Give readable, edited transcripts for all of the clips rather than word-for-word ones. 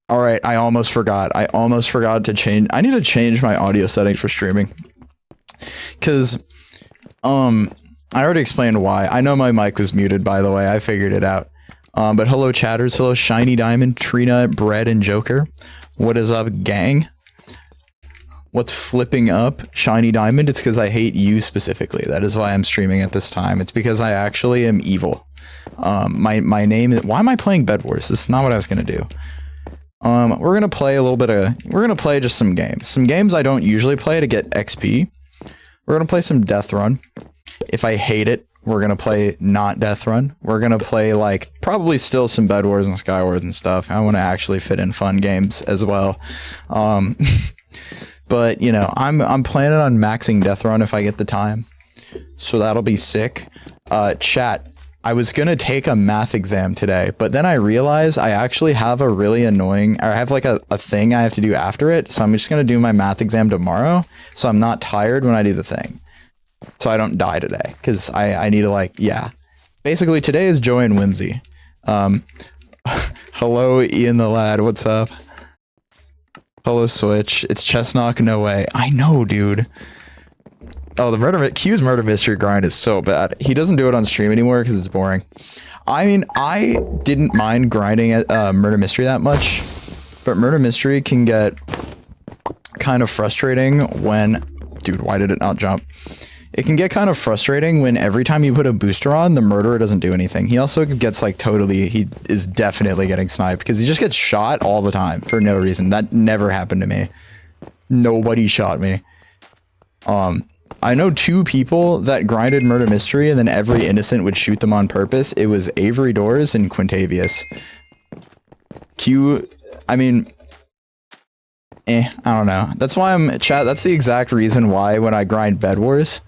All right, I almost forgot. I almost forgot to change. I need to change my audio settings for streaming. Cause I already explained why. I know my mic was muted, by the way. I figured it out. But hello chatters, hello Shiny Diamond, Trina, Bread, and Joker. What is up, gang? What's flipping up, Shiny Diamond? It's because I hate you specifically. That is why I'm streaming at this time. It's because I actually am evil. My name is... Why am I playing Bedwars? This is not what I was gonna do. We're gonna play a little bit of... We're gonna play just some games. Some games I don't usually play to get XP. We're gonna play some Death Run. If I hate it, we're gonna play not Death Run. We're gonna play like probably still some Bedwars and Skywars and stuff. I want to actually fit in fun games as well. But you know, I'm planning on maxing Death Run if I get the time, so that'll be sick. Chat. I was gonna take a math exam today, but then I realized I actually have a really annoying, or I have like a thing I have to do after it, so I'm just gonna do my math exam tomorrow, so I'm not tired when I do the thing. So I don't die today, because I need to like, yeah. Basically, today is joy and whimsy. Hello, Ian the Lad, what's up? Hello, Switch. It's Chestnut, no way. I know, dude. Oh, the Q's murder mystery grind is so bad. He doesn't do it on stream anymore because it's boring. I mean, I didn't mind grinding at murder mystery that much, but murder mystery can get kind of frustrating when... Dude, why did it not jump? It can get kind of frustrating when every time you put a booster on, the murderer doesn't do anything. He also gets like totally... He is definitely getting sniped because he just gets shot all the time for no reason. That never happened to me. Nobody shot me. I know two people that grinded murder mystery and then every innocent would shoot them on purpose. It was Avery Doors and Quintavious. Q, I mean, I don't know. That's why I'm, chat, that's the exact reason why when I grind Bedwars,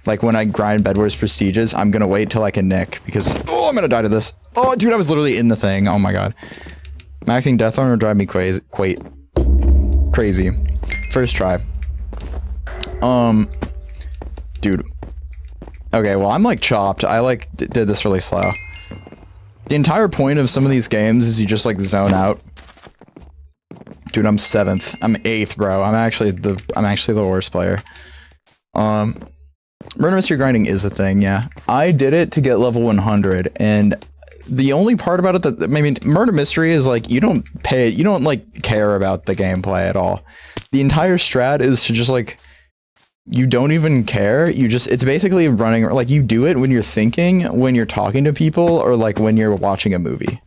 like when I grind Bedwars Prestiges, I'm gonna wait till I can nick because, oh, I'm gonna die to this. Oh, dude, I was literally in the thing. Oh my god. Maxing Death Run would drive me crazy. First try. Dude. Okay, well, I'm like chopped. I like did this really slow. The entire point of some of these games is you just like zone out. Dude, I'm 7th. I'm 8th, bro. I'm actually the worst player. Murder mystery grinding is a thing, yeah. I did it to get level 100, and the only part about it that, I mean, murder mystery is like you don't like care about the gameplay at all. The entire strat is to just like, you don't even care. You just, it's basically running, like you do it when you're thinking, when you're talking to people, or like when you're watching a movie.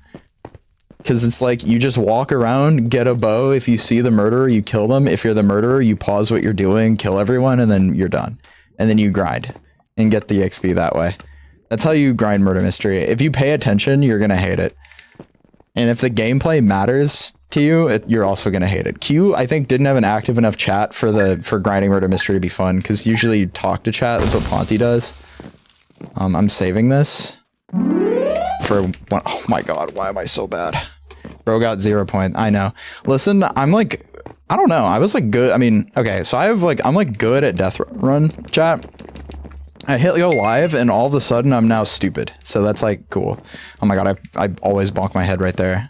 Because it's like, you just walk around, get a bow. If you see the murderer, you kill them. If you're the murderer, you pause what you're doing, kill everyone, and then you're done. And then you grind and get the XP that way. That's how you grind murder mystery. If you pay attention, you're gonna hate it. And if the gameplay matters to you, you're also gonna hate it. Q, I think, didn't have an active enough chat for grinding murder mystery to be fun, because usually you talk to chat. That's what Ponty does. I'm saving this for one. Oh my god, why am I so bad? Bro got 0 point. I know. Listen, I'm like, I don't know. I was like good. I mean, okay, so I'm like good at Death Run chat. I hit go live and all of a sudden I'm now stupid. So that's like cool. Oh my god, I always bonk my head right there.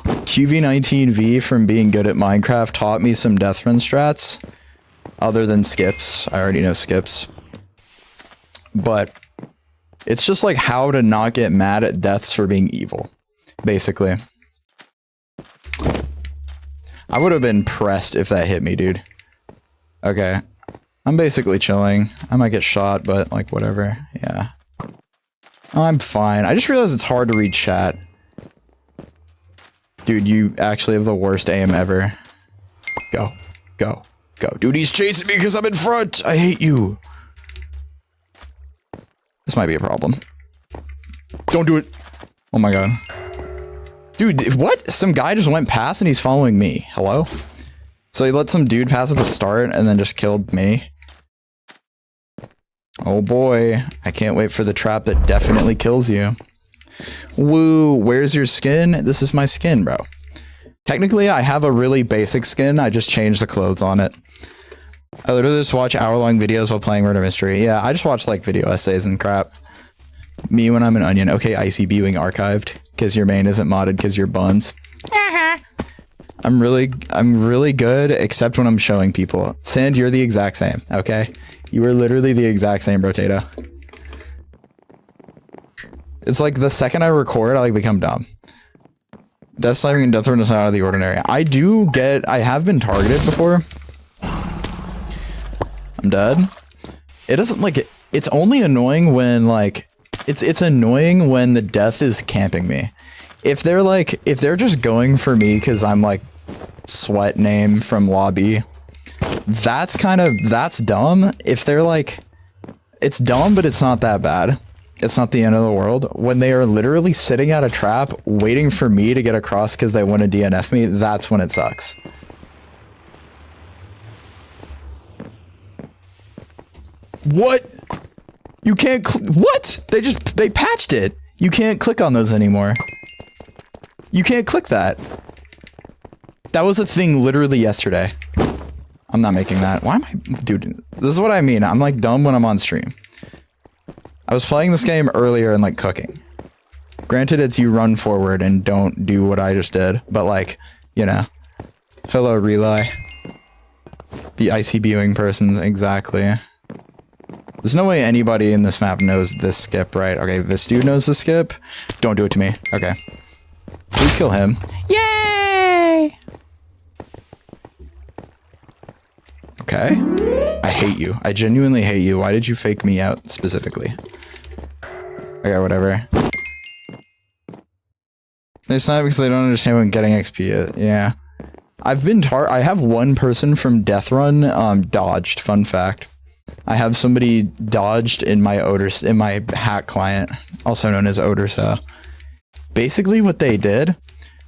QV19V from being good at Minecraft taught me some Death Run strats. Other than skips. I already know skips. But it's just like how to not get mad at deaths for being evil. Basically. I would have been pressed if that hit me, dude. Okay. I'm basically chilling. I might get shot, but like whatever. Yeah. I'm fine. I just realized it's hard to read chat. Dude, you actually have the worst aim ever. Go. Go. Go. Dude, he's chasing me because I'm in front! I hate you! This might be a problem. Don't do it! Oh my god. Dude, what? Some guy just went past and he's following me. Hello? So he let some dude pass at the start and then just killed me. Oh boy. I can't wait for the trap that definitely kills you. Woo, where's your skin? This is my skin, bro. Technically, I have a really basic skin. I just changed the clothes on it. I literally just watch hour-long videos while playing Murder Mystery. Yeah, I just watch like video essays and crap. Me when I'm an onion. Okay, Icy Viewing archived. Because your main isn't modded because you're buns. I'm really good, except when I'm showing people. Sand, you're the exact same, okay? You are literally the exact same, Brotato. It's like the second I record, I like become dumb. Death sniping and death run is not out of the ordinary. I have been targeted before. I'm dead. It doesn't like it. It's only annoying when like, it's annoying when the death is camping me. If they're just going for me because I'm like sweat name from lobby, that's dumb. If they're like, it's dumb, but it's not that bad. It's not the end of the world. When they are literally sitting at a trap waiting for me to get across because they want to DNF me, that's when it sucks. What? You can't what? They patched it. You can't click on those anymore. You can't click that. That was a thing literally yesterday. I'm not making that. Why am I... Dude, this is what I mean. I'm like dumb when I'm on stream. I was playing this game earlier and like cooking. Granted, it's you run forward and don't do what I just did. But like, you know. Hello, Relay. The ICBing persons, exactly. There's no way anybody in this map knows this skip, right? Okay, this dude knows the skip. Don't do it to me. Okay. Please kill him. Yay! Okay. I hate you. I genuinely hate you. Why did you fake me out specifically? Okay, whatever. They snipe because they don't understand when getting XP is. Yeah. I have one person from Death Run dodged. Fun fact. I have somebody dodged in my hack client, also known as Odor. So basically what they did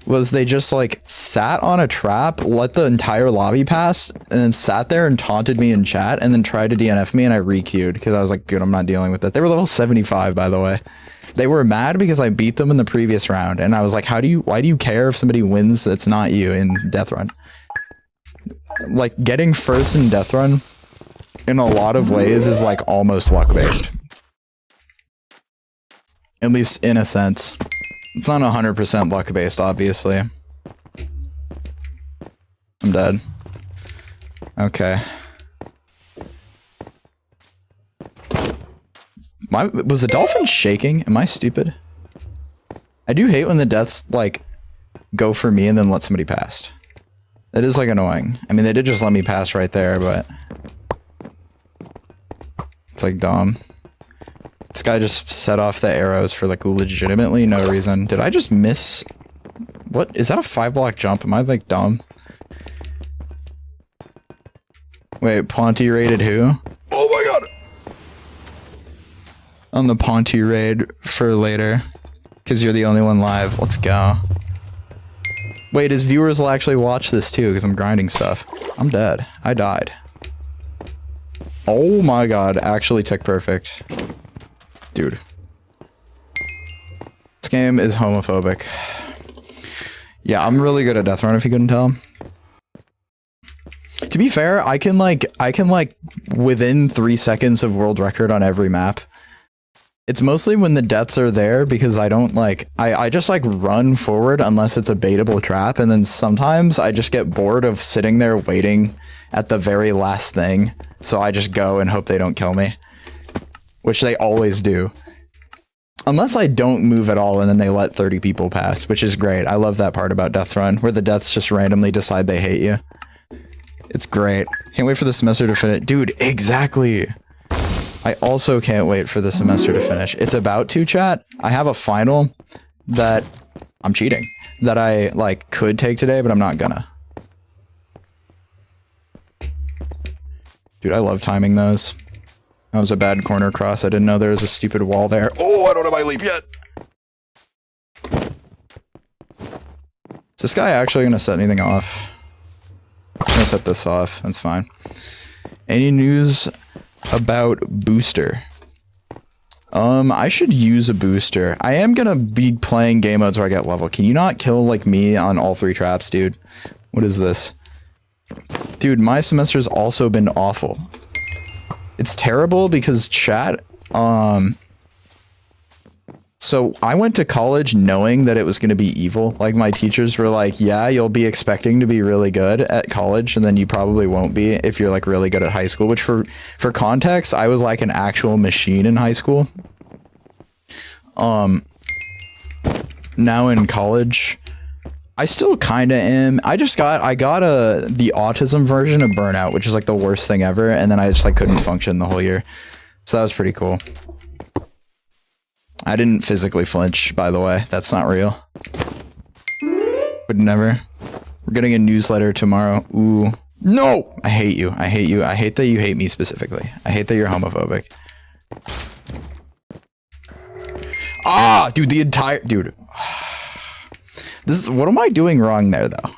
was they just like sat on a trap, let the entire lobby pass, and then sat there and taunted me in chat and then tried to DNF me, and I re-queued because I was like, dude, I'm not dealing with that. They were level 75, by the way. They were mad because I beat them in the previous round, and I was like, why do you care if somebody wins that's not you in Death Run? Like, getting first in Death Run in a lot of ways is like almost luck-based. At least in a sense. It's not 100% luck-based, obviously. I'm dead. Okay. Was the dolphin shaking? Am I stupid? I do hate when the deaths, like, go for me and then let somebody pass. It is, like, annoying. I mean, they did just let me pass right there, but... It's, like, dumb. This guy just set off the arrows for, like, legitimately no reason. Did I just miss... What? Is that a 5-block jump? Am I, like, dumb? Wait, Ponty raided who? Oh my god! On the Ponty raid for later. Because you're the only one live. Let's go. Wait, his viewers will actually watch this too, because I'm grinding stuff. I'm dead. I died. Oh my god, actually tick perfect. Dude. This game is homophobic. Yeah, I'm really good at Death Run if you couldn't tell. To be fair, I can like within 3 seconds of world record on every map. It's mostly when the deaths are there because I don't like, I just like run forward unless it's a baitable trap, and then sometimes I just get bored of sitting there waiting at the very last thing, so I just go and hope they don't kill me. Which they always do. Unless I don't move at all and then they let 30 people pass, which is great. I love that part about Death Run, where the deaths just randomly decide they hate you. It's great. Can't wait for the semester to finish. Dude, exactly. I also can't wait for the semester to finish. It's about to, chat. I have a final that I'm cheating. That I like could take today, but I'm not gonna. Dude, I love timing those. That was a bad corner cross. I didn't know there was a stupid wall there. Oh, I don't have my leap yet. Is this guy actually gonna set anything off? I'm gonna set this off. That's fine. Any news about booster? I should use a booster. I am gonna be playing game modes where I get level. Can you not kill like me on all 3 traps, dude? What is this? Dude, my semester's also been awful. It's terrible because chat, So I went to college knowing that it was going to be evil. Like my teachers were like, yeah, you'll be expecting to be really good at college and then you probably won't be if you're like really good at high school, which for context, I was like an actual machine in high school. Now in college, I still kind of am. I got the autism version of burnout, which is like the worst thing ever. And then I just like couldn't function the whole year. So that was pretty cool. I didn't physically flinch, by the way. That's not real. Would never. We're getting a newsletter tomorrow. Ooh. No! I hate you. I hate you. I hate that you hate me specifically. I hate that you're homophobic. Ah! Dude, dude. What am I doing wrong there, though?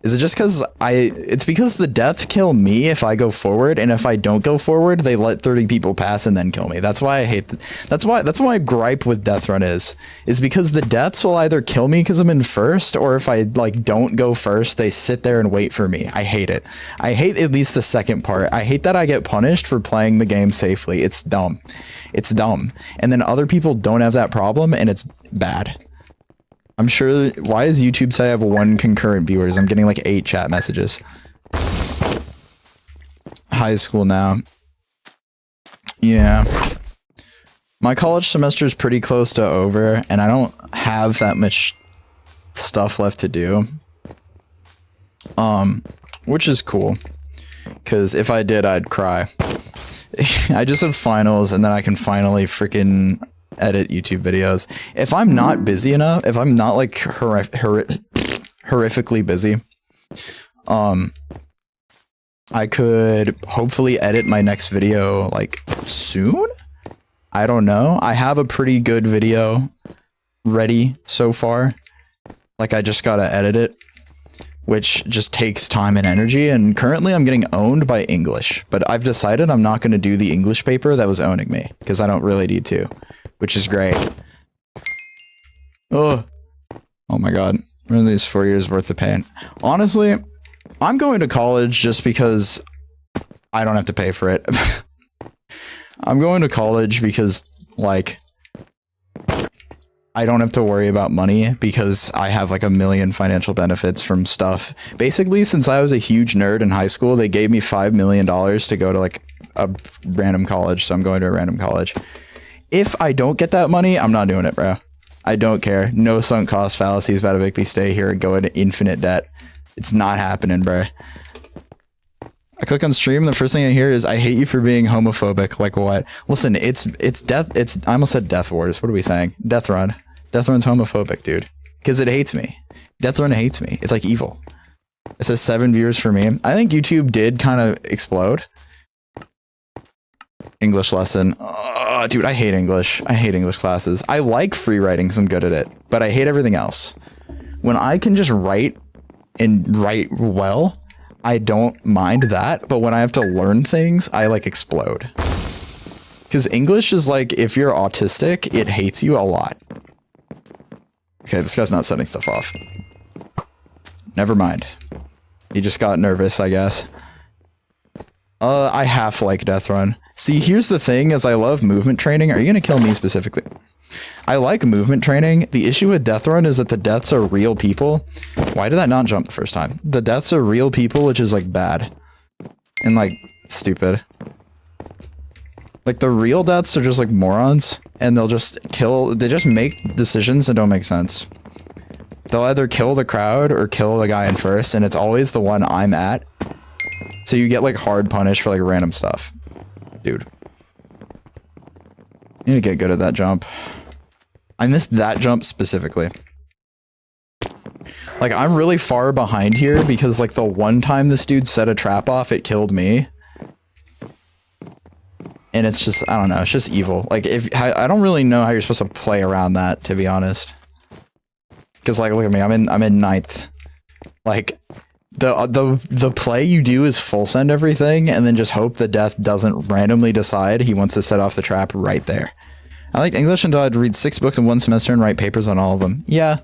Is it just because it's because the deaths kill me if I go forward, and if I don't go forward, they let 30 people pass and then kill me. That's why I hate that's why my gripe with Death Run is because the deaths will either kill me because I'm in first, or if I like don't go first, they sit there and wait for me. I hate it. I hate at least the second part. I hate that I get punished for playing the game safely. It's dumb. It's dumb. And then other people don't have that problem, and it's bad. I'm sure. Why does YouTube say I have 1 concurrent viewers? I'm getting like 8 chat messages. High school now. Yeah. My college semester is pretty close to over, and I don't have that much stuff left to do. Which is cool. Because if I did, I'd cry. I just have finals, and then I can finally freaking edit YouTube videos. If I'm not busy enough, if I'm not like horrifically busy, I could hopefully edit my next video like soon. I don't know. I have a pretty good video ready so far. Like I just gotta edit it, which just takes time and energy. And currently I'm getting owned by English, but I've decided I'm not going to do the English paper that was owning me because I don't really need to. Which is great. Oh my god. Really, these 4 years worth of pain. Honestly, I'm going to college just because I don't have to pay for it. I'm going to college because, like, I don't have to worry about money because I have like a million financial benefits from stuff. Basically, since I was a huge nerd in high school, they gave me $5 million to go to like a random college. So I'm going to a random college. If I don't get that money, I'm not doing it, bro. I don't care. No sunk cost fallacy is about to make me stay here and go into infinite debt. It's not happening, bro. I click on stream, and the first thing I hear is, I hate you for being homophobic. Like what? Listen, it's I almost said Death Wars. What are we saying? Death Run. Death Run's homophobic, dude. Because it hates me. Death Run hates me. It's like evil. It says 7 viewers for me. I think YouTube did kind of explode. English lesson. Dude, I hate English. I hate English classes. I like free writing, so I'm good at it, but I hate everything else. When I can just write and write well, I don't mind that, but when I have to learn things, I like explode. Because English is like, if you're autistic, it hates you a lot. Okay, this guy's not setting stuff off. Never mind. He just got nervous, I guess. I half like Death Run. See, here's the thing, is I love movement training. Are you gonna kill me specifically? I like movement training. The issue with Death Run is that the deaths are real people. Why did that not jump the first time? The deaths are real people, which is like bad. And like, stupid. Like the real deaths are just like morons, and they'll just kill, they just make decisions that don't make sense. They'll either kill the crowd or kill the guy in first, and it's always the one I'm at. So you get like hard punished for like random stuff. Dude. You need to get good at that jump. I missed that jump specifically. Like I'm really far behind here because like the one time this dude set a trap off, it killed me. And it's just, I don't know, it's just evil. Like if I don't really know how you're supposed to play around that, to be honest. Because like, look at me, I'm in 9th. Like the play you do is full send everything and then just hope the death doesn't randomly decide he wants to set off the trap right there. I liked English until I had to read 6 books in 1 semester and write papers on all of them. Yeah.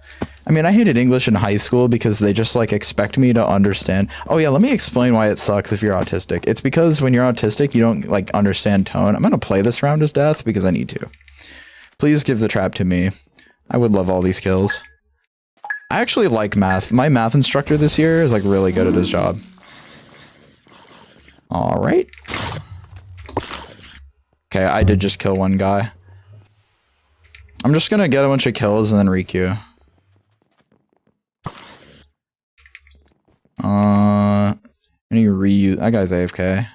I mean, I hated English in high school because they just like expect me to understand. Oh yeah, let me explain why it sucks if you're autistic. It's because when you're autistic, you don't like understand tone. I'm going to play this round as death because I need to. Please give the trap to me. I would love all these kills. I actually like math. My math instructor this year is like really good at his job. All right. Okay, I did just kill one guy. I'm just gonna get a bunch of kills and then requeue. Any reuse? That guy's AFK.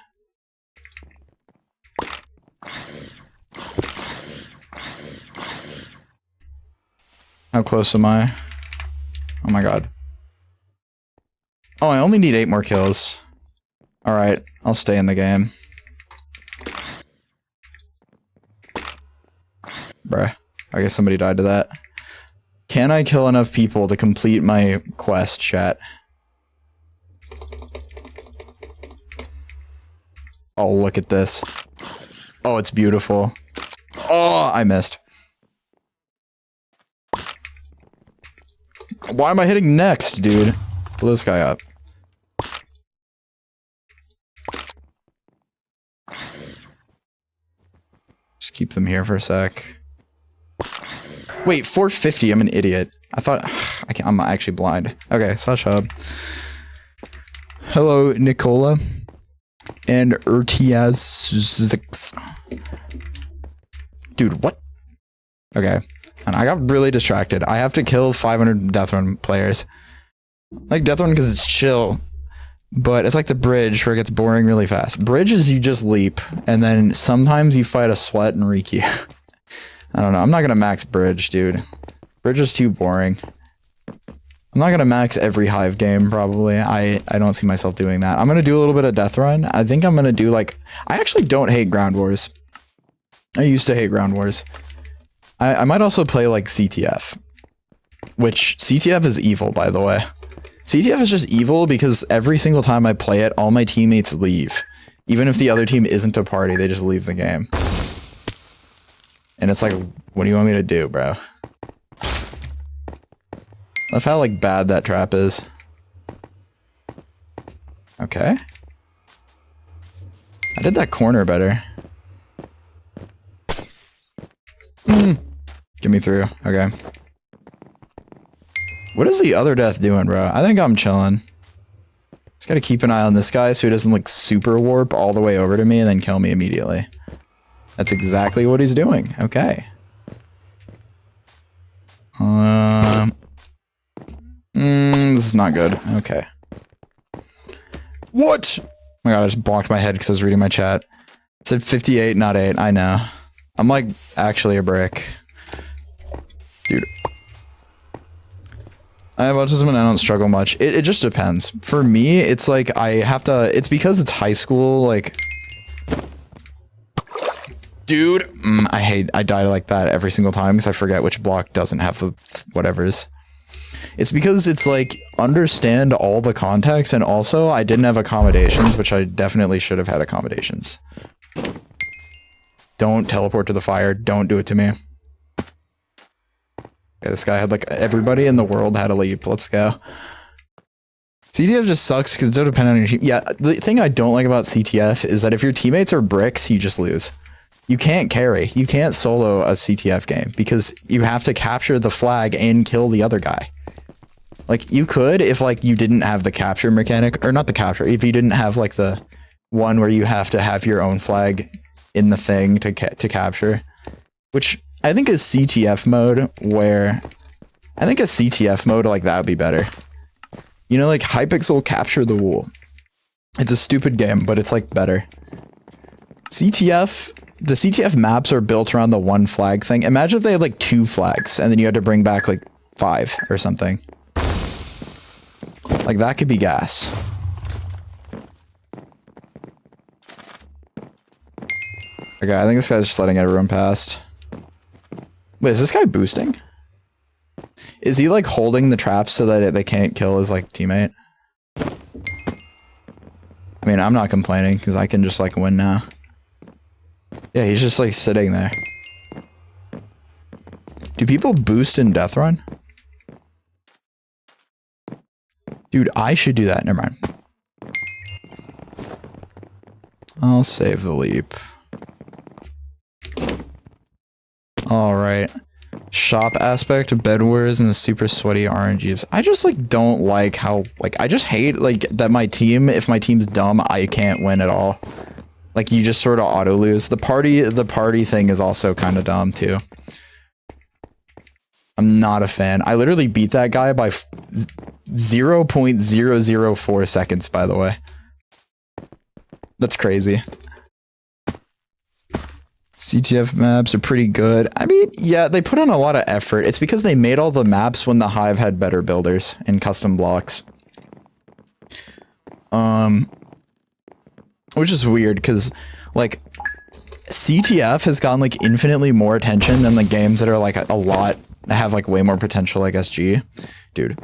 How close am I? Oh my god. Oh, I only need 8 more kills. Alright, I'll stay in the game. Bruh. I guess somebody died to that. Can I kill enough people to complete my quest, chat? Oh, look at this. Oh, it's beautiful. Oh, I missed. Why am I hitting next, dude? Blow this guy up. Just keep them here for a sec. Wait, 450. I'm an idiot. I thought I'm actually blind. Okay, slash hub. Hello, Nicola. And Urtiaz. Dude, what? Okay. And I got really distracted. I have to kill 500 Death Run players. I like Death Run because it's chill. But it's like the bridge where it gets boring really fast. Bridge is you just leap. And then sometimes you fight a sweat and requeue. I don't know. I'm not going to max bridge, dude. Bridge is too boring. I'm not going to max every Hive game, probably. I don't see myself doing that. I'm going to do a little bit of Death Run. I think I'm going to do, like... I actually don't hate Ground Wars. I used to hate Ground Wars. I might also play, like, CTF. Which, CTF is evil, by the way. CTF is just evil because every single time I play it, all my teammates leave. Even if the other team isn't a party, they just leave the game. And it's like, what do you want me to do, bro? Love how, like, bad that trap is. Okay. I did that corner better. Get me through. Okay. What is the other death doing, bro? I think I'm chilling. Just gotta keep an eye on this guy so he doesn't, like, super warp all the way over to me and then kill me immediately. That's exactly what he's doing. Okay. This is not good. Okay. What? Oh my god, I just blocked my head because I was reading my chat. It said 58, not 8. I know. I'm like actually a brick. Dude. I have autism and I don't struggle much. It just depends. For me, it's like I have to... It's because it's high school, like... Dude, I die like that every single time because I forget which block doesn't have the whatevers. It's because it's like, understand all the context, and also I didn't have accommodations, which I definitely should have had accommodations. Don't teleport to the fire. Don't do it to me. Okay, this guy had like, everybody in the world had a leap. Let's go. CTF just sucks because it's so dependent on your team. Yeah, the thing I don't like about CTF is that if your teammates are bricks, you just lose. You can't carry. You can't solo a CTF game because you have to capture the flag and kill the other guy. Like, you could if, like, you didn't have the capture mechanic, or not the capture, if you didn't have, like, the one where you have to have your own flag in the thing to capture, which I think is CTF mode, where I think a CTF mode like that would be better. You know, like, Hypixel Capture the Wool. It's a stupid game, but it's, like, better. CTF... The CTF maps are built around the one flag thing. Imagine if they had like 2 flags and then you had to bring back like 5 or something. Like that could be gas. Okay, I think this guy's just letting everyone past. Wait, is this guy boosting? Is he like holding the traps so that they can't kill his like teammate? I mean, I'm not complaining because I can just like win now. Yeah, he's just like sitting there. Do people boost in Death Run? Dude, I should do that. Never mind. I'll save the leap. All right. Shop aspect, Bedwars, and the super sweaty RNGs. I just like don't like how I just hate like that my team, if my team's dumb, I can't win at all. Like you just sort of auto lose. The party thing is also kind of dumb too. I'm not a fan. I literally beat that guy by 0.004 seconds, by the way. That's crazy. CTF maps are pretty good. I mean, yeah, they put on a lot of effort. It's because they made all the maps when the Hive had better builders and custom blocks. Which is weird because, like, CTF has gotten, like, infinitely more attention than the games that are, like, a lot, that have, like, way more potential, like SG. Dude,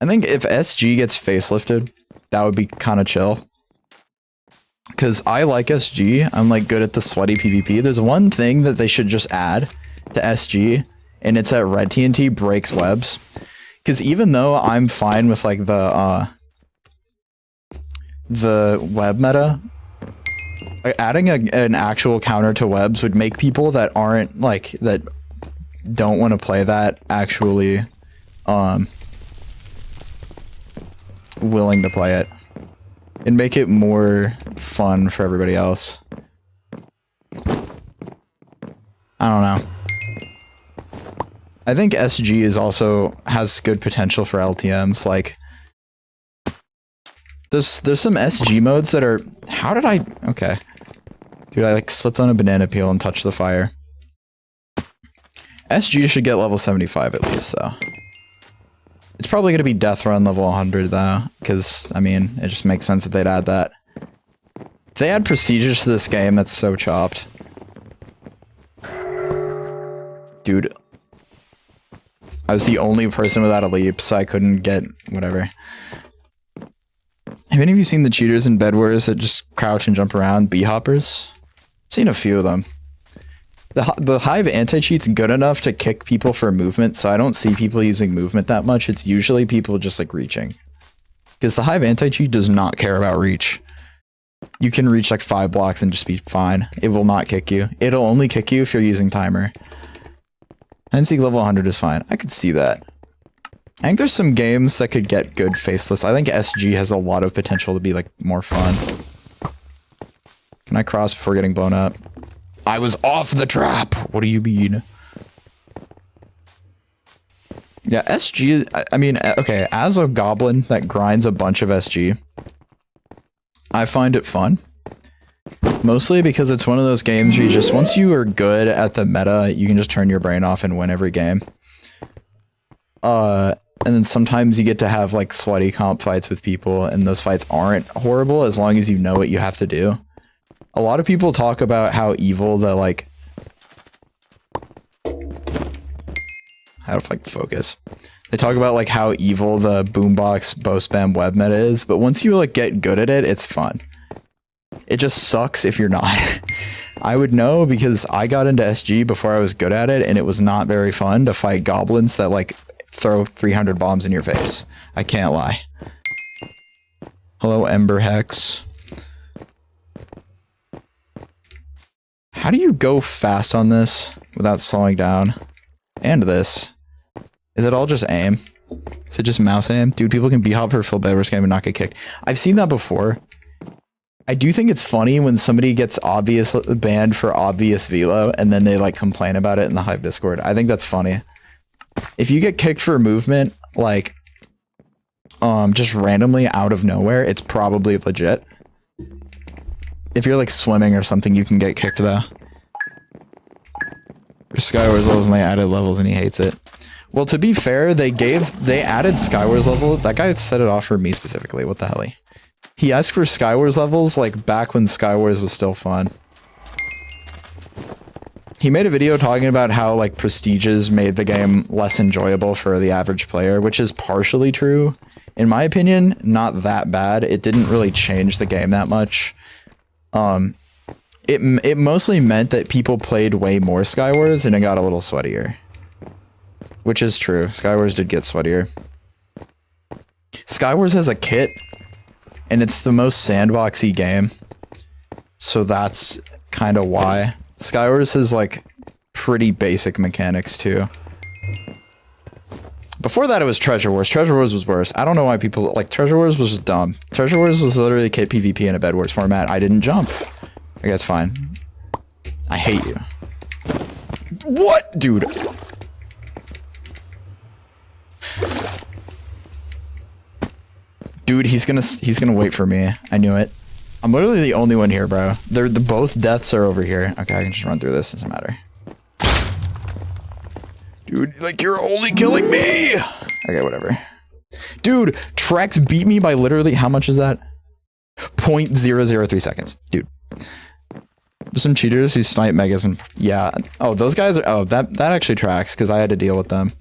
I think if SG gets facelifted, that would be kind of chill. Because I like SG, I'm like good at the sweaty PvP. There's one thing that they should just add to SG, and it's that red TNT breaks webs. Because even though I'm fine with like the web meta, like, adding an actual counter to webs would make people that aren't like, that don't want to play that actually willing to play it. And make it more fun for everybody else. I don't know. I think SG is also has good potential for LTMs. Like, there's some SG modes that are. How did I? Okay, dude, I like slipped on a banana peel and touched the fire. SG should get level 75 at least, though. It's probably going to be Death Run level 100, though, because, I mean, it just makes sense that they'd add that. If they add Prestigious to this game, that's so chopped. Dude. I was the only person without a leap, so I couldn't get whatever. Have any of you seen the cheaters in Bedwars that just crouch and jump around? Bee-hoppers? I've seen a few of them. The Hive anti-cheat's good enough to kick people for movement, so I don't see people using movement that much. It's usually people just like reaching. Because the Hive anti-cheat does not care about reach. You can reach like 5 blocks and just be fine. It will not kick you. It'll only kick you if you're using timer. NC level 100 is fine. I could see that. I think there's some games that could get good faceless. I think SG has a lot of potential to be like more fun. Can I cross before getting blown up? I was off the trap. What do you mean? Yeah, SG, I mean, okay, as a goblin that grinds a bunch of SG, I find it fun. Mostly because it's one of those games where you just, once you are good at the meta, you can just turn your brain off and win every game. And then sometimes you get to have like sweaty comp fights with people, and those fights aren't horrible as long as you know what you have to do. A lot of people talk about how evil the, like... How to, like, focus. They talk about, like, how evil the boombox bow spam web meta is, but once you, like, get good at it, it's fun. It just sucks if you're not. I would know because I got into SG before I was good at it, and it was not very fun to fight goblins that, like, throw 300 bombs in your face. I can't lie. Hello, Ember Hex. How do you go fast on this without slowing down? And this. Is it all just aim? Is it just mouse aim? Dude, people can B-hop for a full Bedwars game and not get kicked. I've seen that before. I do think it's funny when somebody gets banned for obvious velo and then they like complain about it in the Hive Discord. I think that's funny. If you get kicked for movement, like, just randomly out of nowhere, it's probably legit. If you're like swimming or something, you can get kicked though. Skywars levels and they added levels and he hates it. Well, to be fair, they added Skywars level. That guy set it off for me specifically. What the hell? He asked for Skywars levels like back when Skywars was still fun. He made a video talking about how like prestiges made the game less enjoyable for the average player, which is partially true. In my opinion, not that bad. It didn't really change the game that much. It mostly meant that people played way more Skywars and it got a little sweatier. Which is true. Skywars did get sweatier. Skywars has a kit, and it's the most sandboxy game. So that's kind of why. Skywars has like pretty basic mechanics too. Before that, it was Treasure Wars. Treasure Wars was worse. I don't know why people like Treasure Wars was just dumb. Treasure Wars was literally kit PvP in a Bedwars format. I didn't jump. I guess fine. I hate you. What, dude? Dude, he's gonna wait for me. I knew it. I'm literally the only one here, bro. Both deaths are over here. Okay, I can just run through this. Doesn't matter. Dude, like, you're only killing me! Okay, whatever. Dude, Trex beat me by literally, how much is that? 0.003 seconds. Dude. There's some cheaters who snipe megas and, yeah. Oh, those guys are, oh, that actually tracks, because I had to deal with them.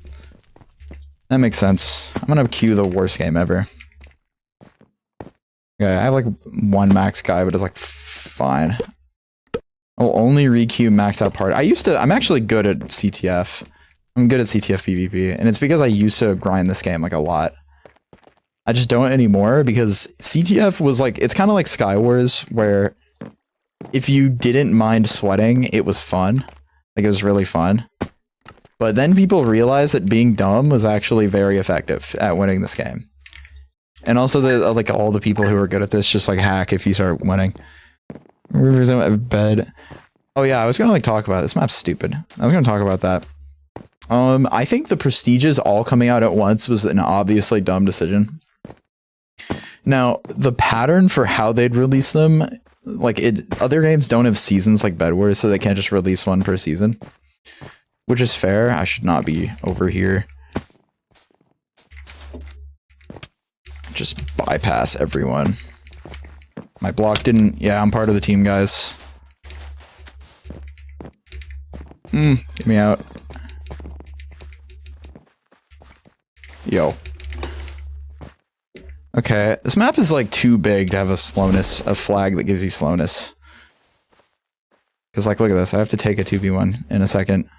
That makes sense. I'm gonna queue the worst game ever. Okay, I have like one max guy, but it's like, fine. I'll only re-queue max out part. I'm actually good at CTF. I'm good at CTF PvP, and it's because I used to grind this game like a lot. I just don't anymore because CTF was like, it's kind of like Skywars, where if you didn't mind sweating, it was fun. Like, it was really fun. But then people realized that being dumb was actually very effective at winning this game. And also, like, all the people who are good at this just like hack if you start winning. Bed. Oh yeah, I was gonna like talk about it. This map's stupid. I was gonna talk about that. I think the Prestiges all coming out at once was an obviously dumb decision. Now, the pattern for how they'd release them, like, other games don't have seasons like Bedwars, so they can't just release one per season. Which is fair. I should not be over here. Just bypass everyone. My block didn't... Yeah, I'm part of the team, guys. Get me out. Yo. Okay, this map is like too big to have a flag that gives you slowness. Because, like, look at this. I have to take a 2v1 in a second.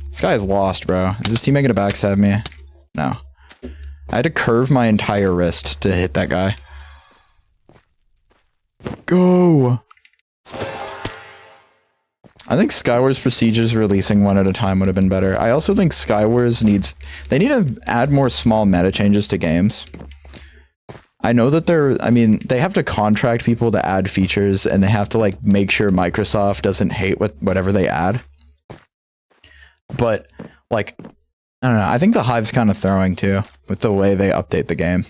This guy is lost, bro. Is this team making a backstab me? No. I had to curve my entire wrist to hit that guy. Go! I think Skywars Procedures releasing one at a time would have been better. I also think Skywars they need to add more small meta changes to games. I know that they have to contract people to add features, and they have to, like, make sure Microsoft doesn't hate whatever they add. But, like, I don't know, I think the Hive's kind of throwing, too, with the way they update the game.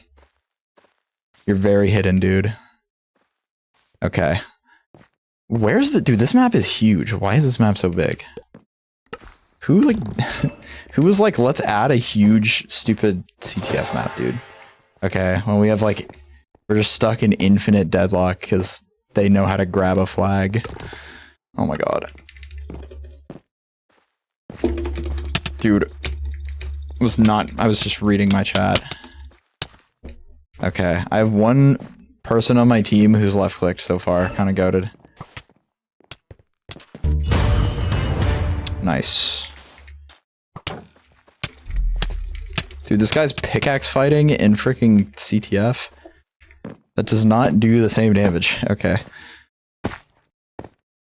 You're very hidden, dude. Okay. Where's dude, this map is huge. Why is this map so big? Who was like, let's add a huge, stupid CTF map, dude? Okay, well, we have like, we're just stuck in infinite deadlock because they know how to grab a flag. Oh my god. Dude, I was just reading my chat. Okay, I have one person on my team who's left-clicked so far, kind of goated. Nice. Dude, this guy's pickaxe fighting in freaking CTF. That does not do the same damage. Okay.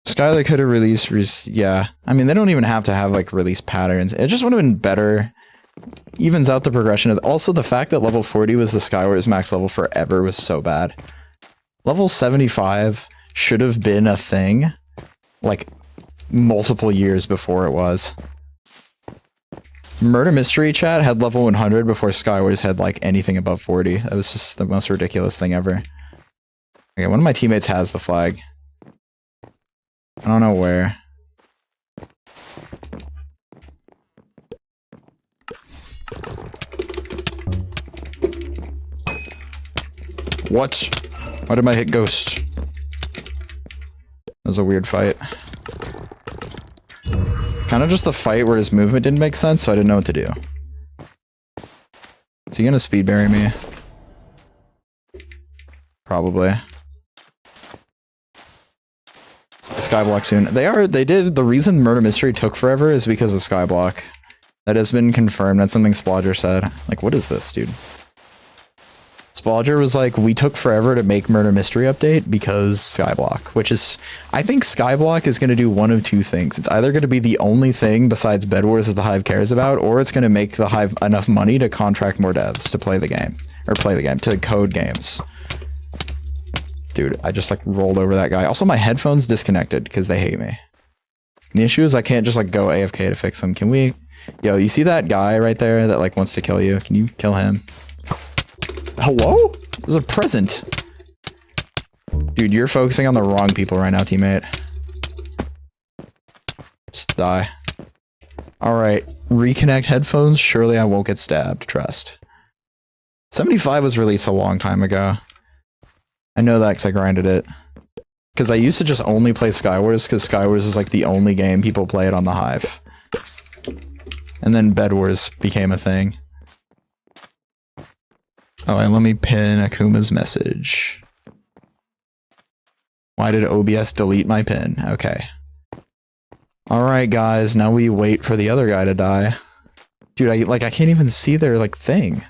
Skylar could have released, yeah. I mean, they don't even have to have, like, release patterns. It just would have been better. Evens out the progression. Also, the fact that level 40 was the Skywars max level forever was so bad. Level 75 should have been a thing, like, multiple years before it was. Murder Mystery Chat had level 100 before Skywars had, like, anything above 40. That was just the most ridiculous thing ever. Okay, one of my teammates has the flag. I don't know where. What? Why did I hit Ghost? That was a weird fight. Kind of just the fight where his movement didn't make sense, so I didn't know what to do. Is he gonna speed bury me? Probably. Skyblock soon. The reason Murder Mystery took forever is because of Skyblock. That has been confirmed. That's something Splodger said. Like, what is this, dude? It's Spalger was like, we took forever to make Murder Mystery update because Skyblock, which is, I think Skyblock is going to do one of two things. It's either going to be the only thing besides Bedwars that the Hive cares about, or it's going to make the Hive enough money to contract more devs to play the game, to code games. Dude, I just like rolled over that guy. Also, my headphones disconnected because they hate me. And the issue is I can't just like go AFK to fix them. Can we? Yo, you see that guy right there that like wants to kill you? Can you kill him? Hello? There's a present. Dude, you're focusing on the wrong people right now, teammate. Just die. Alright, reconnect headphones. Surely I won't get stabbed, trust. 75 was released a long time ago. I know that because I grinded it. Because I used to just only play Skywars, because Skywars is like the only game people play it on the Hive. And then Bedwars became a thing. Oh, and let me pin Akuma's message. Why did OBS delete my pin? Okay. Alright, guys, now we wait for the other guy to die. Dude, I can't even see their, like, thing.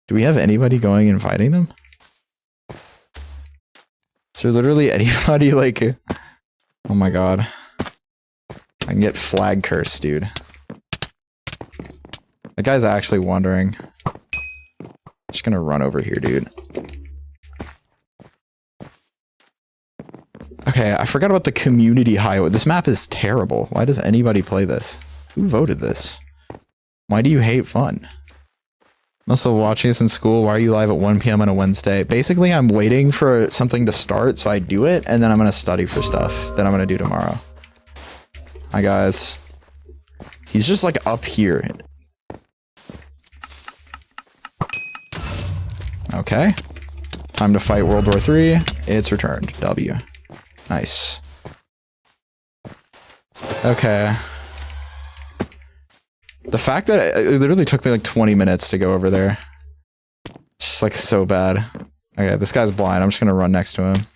Do we have anybody going and fighting them? Is there literally anybody, like... Oh my god. I can get flag cursed, dude. That guy's actually wandering. Just gonna run over here, dude. Okay, I forgot about the community highway. This map is terrible. Why does anybody play this? Who voted this? Why do you hate fun? I'm also watching this in school. Why are you live at 1 PM on a Wednesday? Basically, I'm waiting for something to start, so I do it, and then I'm gonna study for stuff that I'm gonna do tomorrow. Hi, guys. He's just, like, up here. Okay. Time to fight World War III. It's returned. W. Nice. Okay. The fact that it literally took me like 20 minutes to go over there. It's just like so bad. Okay, this guy's blind. I'm just gonna run next to him.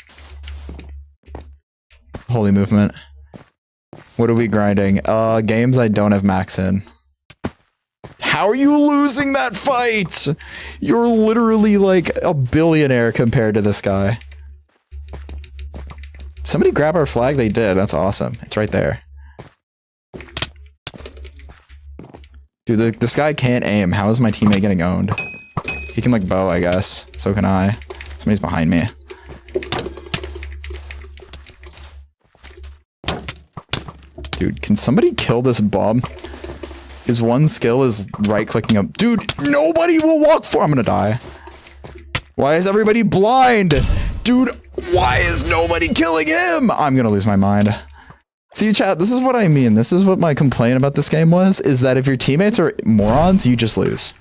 Holy movement. What are we grinding? Games I don't have max in. How are you losing that fight? You're literally like a billionaire compared to this guy. Somebody grab our flag? They did. That's awesome. It's right there. Dude, this guy can't aim. How is my teammate getting owned? He can like bow, I guess. So can I. Somebody's behind me. Dude, can somebody kill this bum? His one skill is right-clicking up. Dude, nobody will walk for- I'm gonna die. Why is everybody blind? Dude, why is nobody killing him? I'm gonna lose my mind. See, chat, this is what I mean. This is what my complaint about this game was, is that if your teammates are morons, you just lose.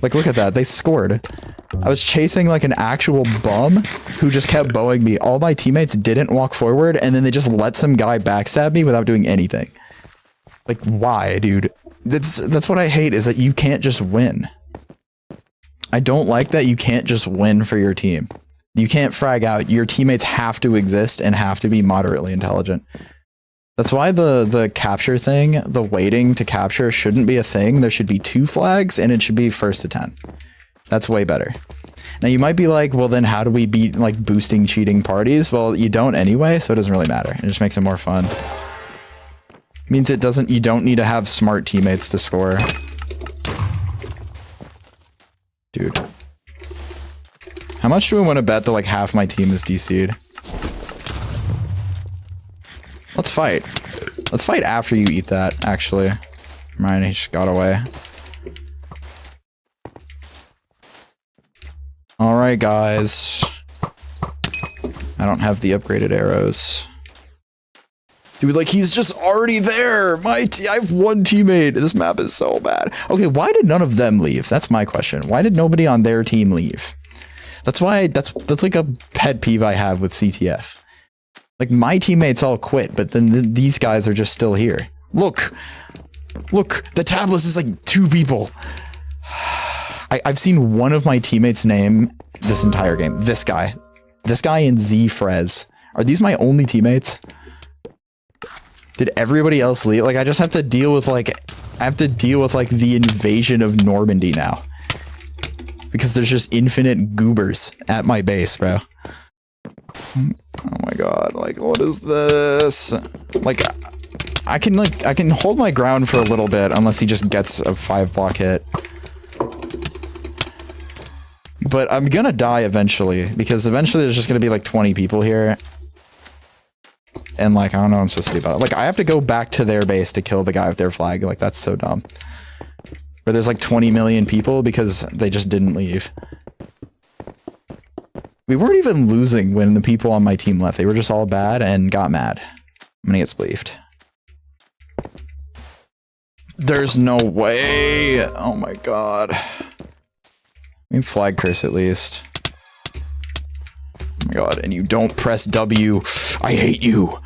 Like, look at that. They scored. I was chasing, like, an actual bum who just kept bowing me. All my teammates didn't walk forward, and then they just let some guy backstab me without doing anything. Like, why, dude? That's what I hate, is that you can't just win. I don't like that you can't just win for your team. You can't frag out. Your teammates have to exist and have to be moderately intelligent. That's why the capture thing, the waiting to capture, shouldn't be a thing. There should be 2 flags, and it should be first to 10. That's way better. Now, you might be like, well, then how do we beat, like, boosting cheating parties? Well, you don't anyway, so it doesn't really matter. It just makes it more fun. Means it doesn't, you don't need to have smart teammates to score. Dude. How much do we want to bet that like half my team is DC'd? Let's fight. Let's fight after you eat that, actually. Mine, he just got away. Alright, guys. I don't have the upgraded arrows. Dude, like, he's just already there. I have one teammate. This map is so bad. Okay, why did none of them leave? That's my question. Why did nobody on their team leave? That's why, that's like a pet peeve I have with CTF. Like, my teammates all quit, but then these guys are just still here. Look! Look! The tab list is like 2 people. I've seen one of my teammates' name this entire game. This guy. This guy and Z Frez. Are these my only teammates? Did everybody else leave? Like, I just have to deal with, like, the invasion of Normandy now. because there's just infinite goobers at my base, bro. Oh my god, like, what is this? Like, I can hold my ground for a little bit unless he just gets a 5-block hit. But I'm gonna die eventually, because eventually there's just gonna be like 20 people here. And like, I don't know what I'm supposed to do about it. Like, I have to go back to their base to kill the guy with their flag. Like, that's so dumb. Where there's like 20 million people because they just didn't leave. We weren't even losing when the people on my team left. They were just all bad and got mad. I'm gonna get spleefed. There's no way. Oh my god. I mean, flag curse at least. Oh my god, and you don't press W. I hate you.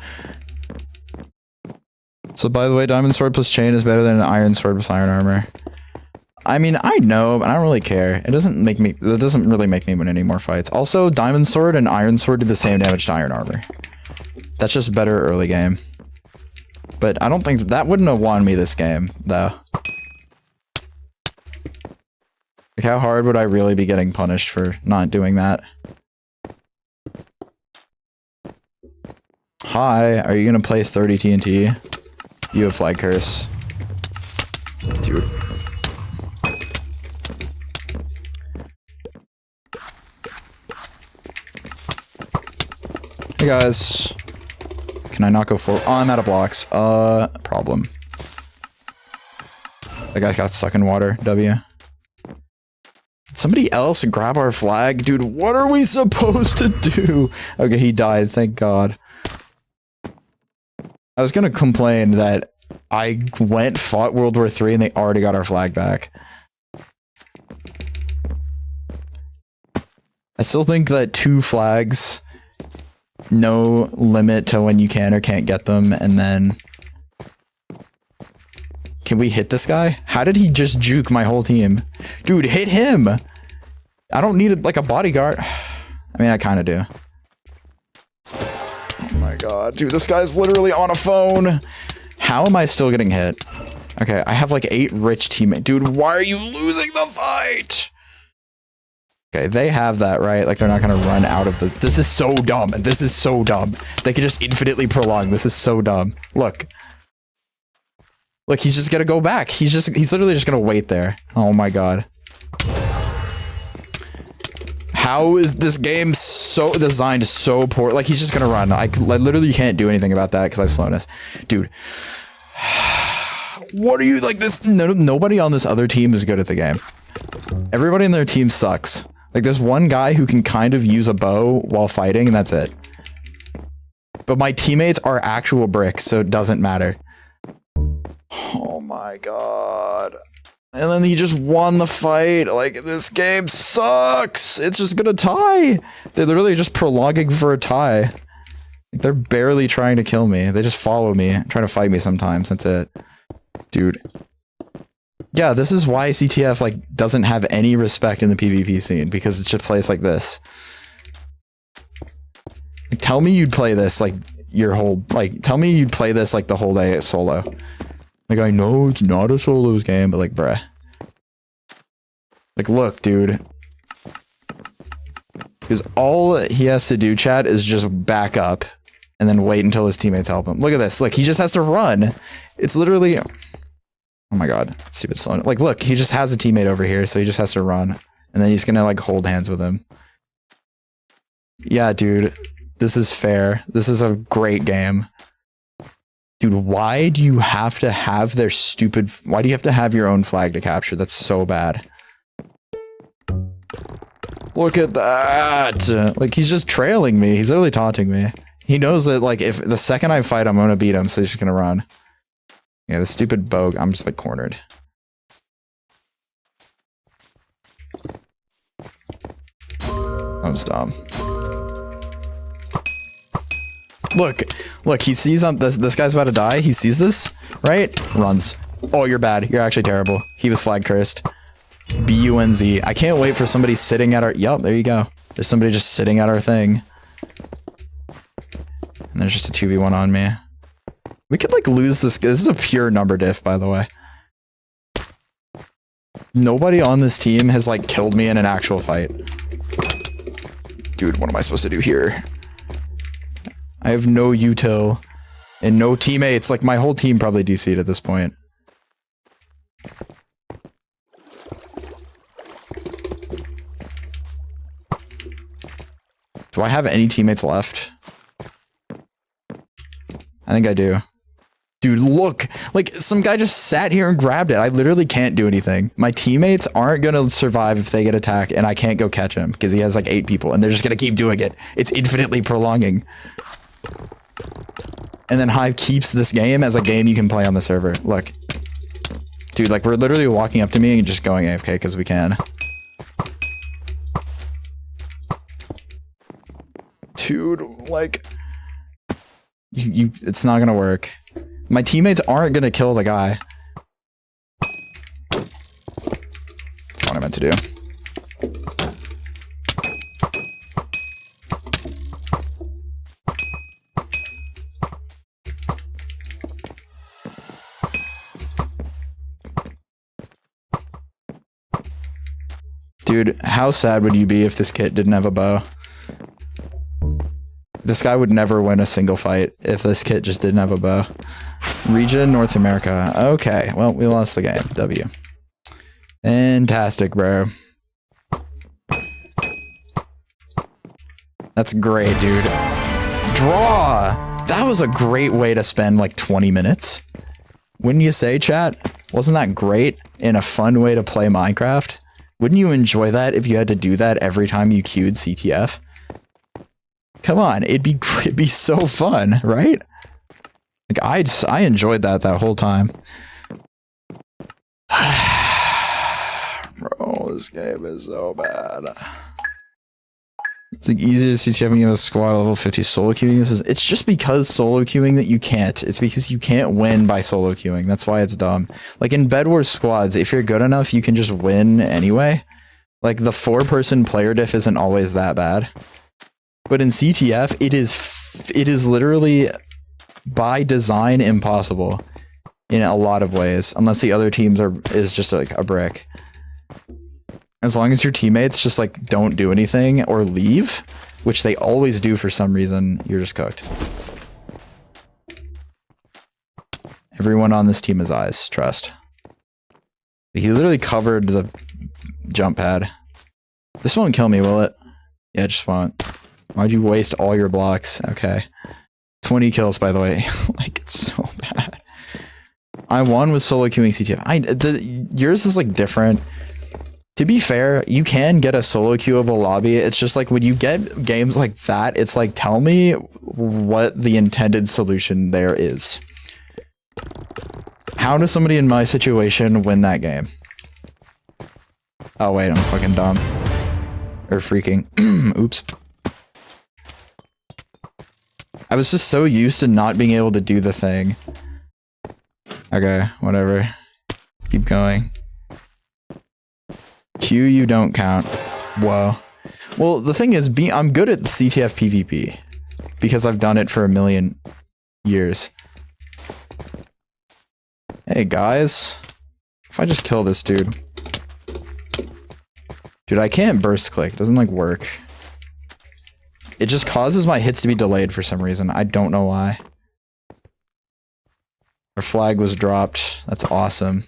So by the way, diamond sword plus chain is better than an iron sword plus iron armor. I mean, I know, but I don't really care. It doesn't really make me win any more fights. Also, diamond sword and iron sword do the same damage to iron armor. That's just better early game. But I don't think that wouldn't have won me this game, though. Like, how hard would I really be getting punished for not doing that? Hi, are you gonna place 30 TNT? You have flag curse. Dude. Hey guys. Can I not go forward? Oh, I'm out of blocks. Problem. That guy got stuck in water. W. Somebody else grab our flag? Dude, what are we supposed to do? Okay, he died, thank god. I was gonna complain that I fought World War III and they already got our flag back. I still think that 2 flags, no limit to when you can or can't get them, and then... Can we hit this guy? How did he just juke my whole team? Dude, hit him! I don't need, like, a bodyguard. I mean, I kind of do. Oh my god, dude, this guy's literally on a phone! How am I still getting hit? Okay, I have, like, 8 rich teammates. Dude, why are you losing the fight? Okay, they have that, right? Like, they're not gonna run out of the... This is so dumb. This is so dumb. They could just infinitely prolong. This is so dumb. Look. Look, he's just gonna go back. He's literally just gonna wait there. Oh my god. How is this game so designed so poor? Like, he's just gonna run. I literally can't do anything about that because I have slowness. Dude. What are you, like, this? Nobody on this other team is good at the game. Everybody in their team sucks. Like, there's one guy who can kind of use a bow while fighting, and that's it. But my teammates are actual bricks, so it doesn't matter. Oh my god. And then he just won the fight. Like, this game sucks. It's just gonna tie. They're literally just prolonging for a tie. They're barely trying to kill me. They just follow me, trying to fight me sometimes. That's it. Dude. Yeah, this is why CTF, like, doesn't have any respect in the PvP scene, because it just plays like this. Like, tell me you'd play this, like, your whole, like, tell me you'd play this, like, the whole day solo. Like, I know it's not a solos game, but, like, bruh. Like, look, dude. Because all he has to do, chat, is just back up, and then wait until his teammates help him. Look at this. Like, he just has to run. It's literally... Oh my god, stupid slow. Like, look, he just has a teammate over here, so he just has to run. And then he's gonna, like, hold hands with him. Yeah, dude. This is fair. This is a great game. Dude, why do you have to have their stupid... Why do you have to have your own flag to capture? That's so bad. Look at that! Like, he's just trailing me. He's literally taunting me. He knows that, like, if the second I fight him, I'm gonna beat him, so he's just gonna run. Yeah, the stupid bow, I'm just, like, cornered. That was dumb. Look, he sees this guy's about to die. He sees this, right? Runs. Oh, you're bad. You're actually terrible. He was flag cursed. B-U-N-Z. I can't wait for somebody sitting at our... Yup, there you go. There's somebody just sitting at our thing. And there's just a 2v1 on me. We could, like, lose this. This is a pure number diff, by the way. Nobody on this team has like killed me in an actual fight. Dude, what am I supposed to do here? I have no util and no teammates. Like my whole team probably DC'd at this point. Do I have any teammates left? I think I do. Dude, look! Like, some guy just sat here and grabbed it. I literally can't do anything. My teammates aren't gonna survive if they get attacked, and I can't go catch him, because he has like 8 people, and they're just gonna keep doing it. It's infinitely prolonging. And then Hive keeps this game as a game you can play on the server. Look. Dude, like, we're literally walking up to me and just going AFK, because we can. Dude, like... it's not gonna work. My teammates aren't gonna kill the guy. That's what I meant to do. Dude, how sad would you be if this kit didn't have a bow? This guy would never win a single fight if this kit just didn't have a bow. Region, North America. Okay, well, we lost the game. W. Fantastic, bro. That's great, dude. Draw! That was a great way to spend like 20 minutes. Wouldn't you say, chat? Wasn't that great and a fun way to play Minecraft? Wouldn't you enjoy that if you had to do that every time you queued CTF? Come on, it'd be so fun, right? Like I enjoyed that whole time. Bro, this game is so bad. It's the easiest CTF in a squad level 50 solo queuing. It's just because solo queuing that you can't. It's because you can't win by solo queuing. That's why it's dumb. Like in Bedwars squads, if you're good enough, you can just win anyway. Like the 4-person player diff isn't always that bad. But in CTF, it is literally by design impossible in a lot of ways, unless the other teams is just like a brick. As long as your teammates just like don't do anything or leave, which they always do for some reason, you're just cooked. Everyone on this team is eyes, trust. He literally covered the jump pad. This won't kill me, will it? Yeah, it just won't. Why'd you waste all your blocks? Okay. 20 kills, by the way. Like, it's so bad. I won with solo queuing CTF. Yours is, like, different. To be fair, you can get a solo queuable lobby. It's just, like, when you get games like that, it's like, tell me what the intended solution there is. How does somebody in my situation win that game? Oh, wait, I'm fucking dumb. Or freaking. Oops. I was just so used to not being able to do the thing. Okay, whatever. Keep going. Q, you don't count. Whoa. Well, the thing is, I'm good at CTF PvP. Because I've done it for a million years. Hey, guys. If I just kill this dude. Dude, I can't burst click. It doesn't, like, work. It just causes my hits to be delayed for some reason. I don't know why. Our flag was dropped. That's awesome.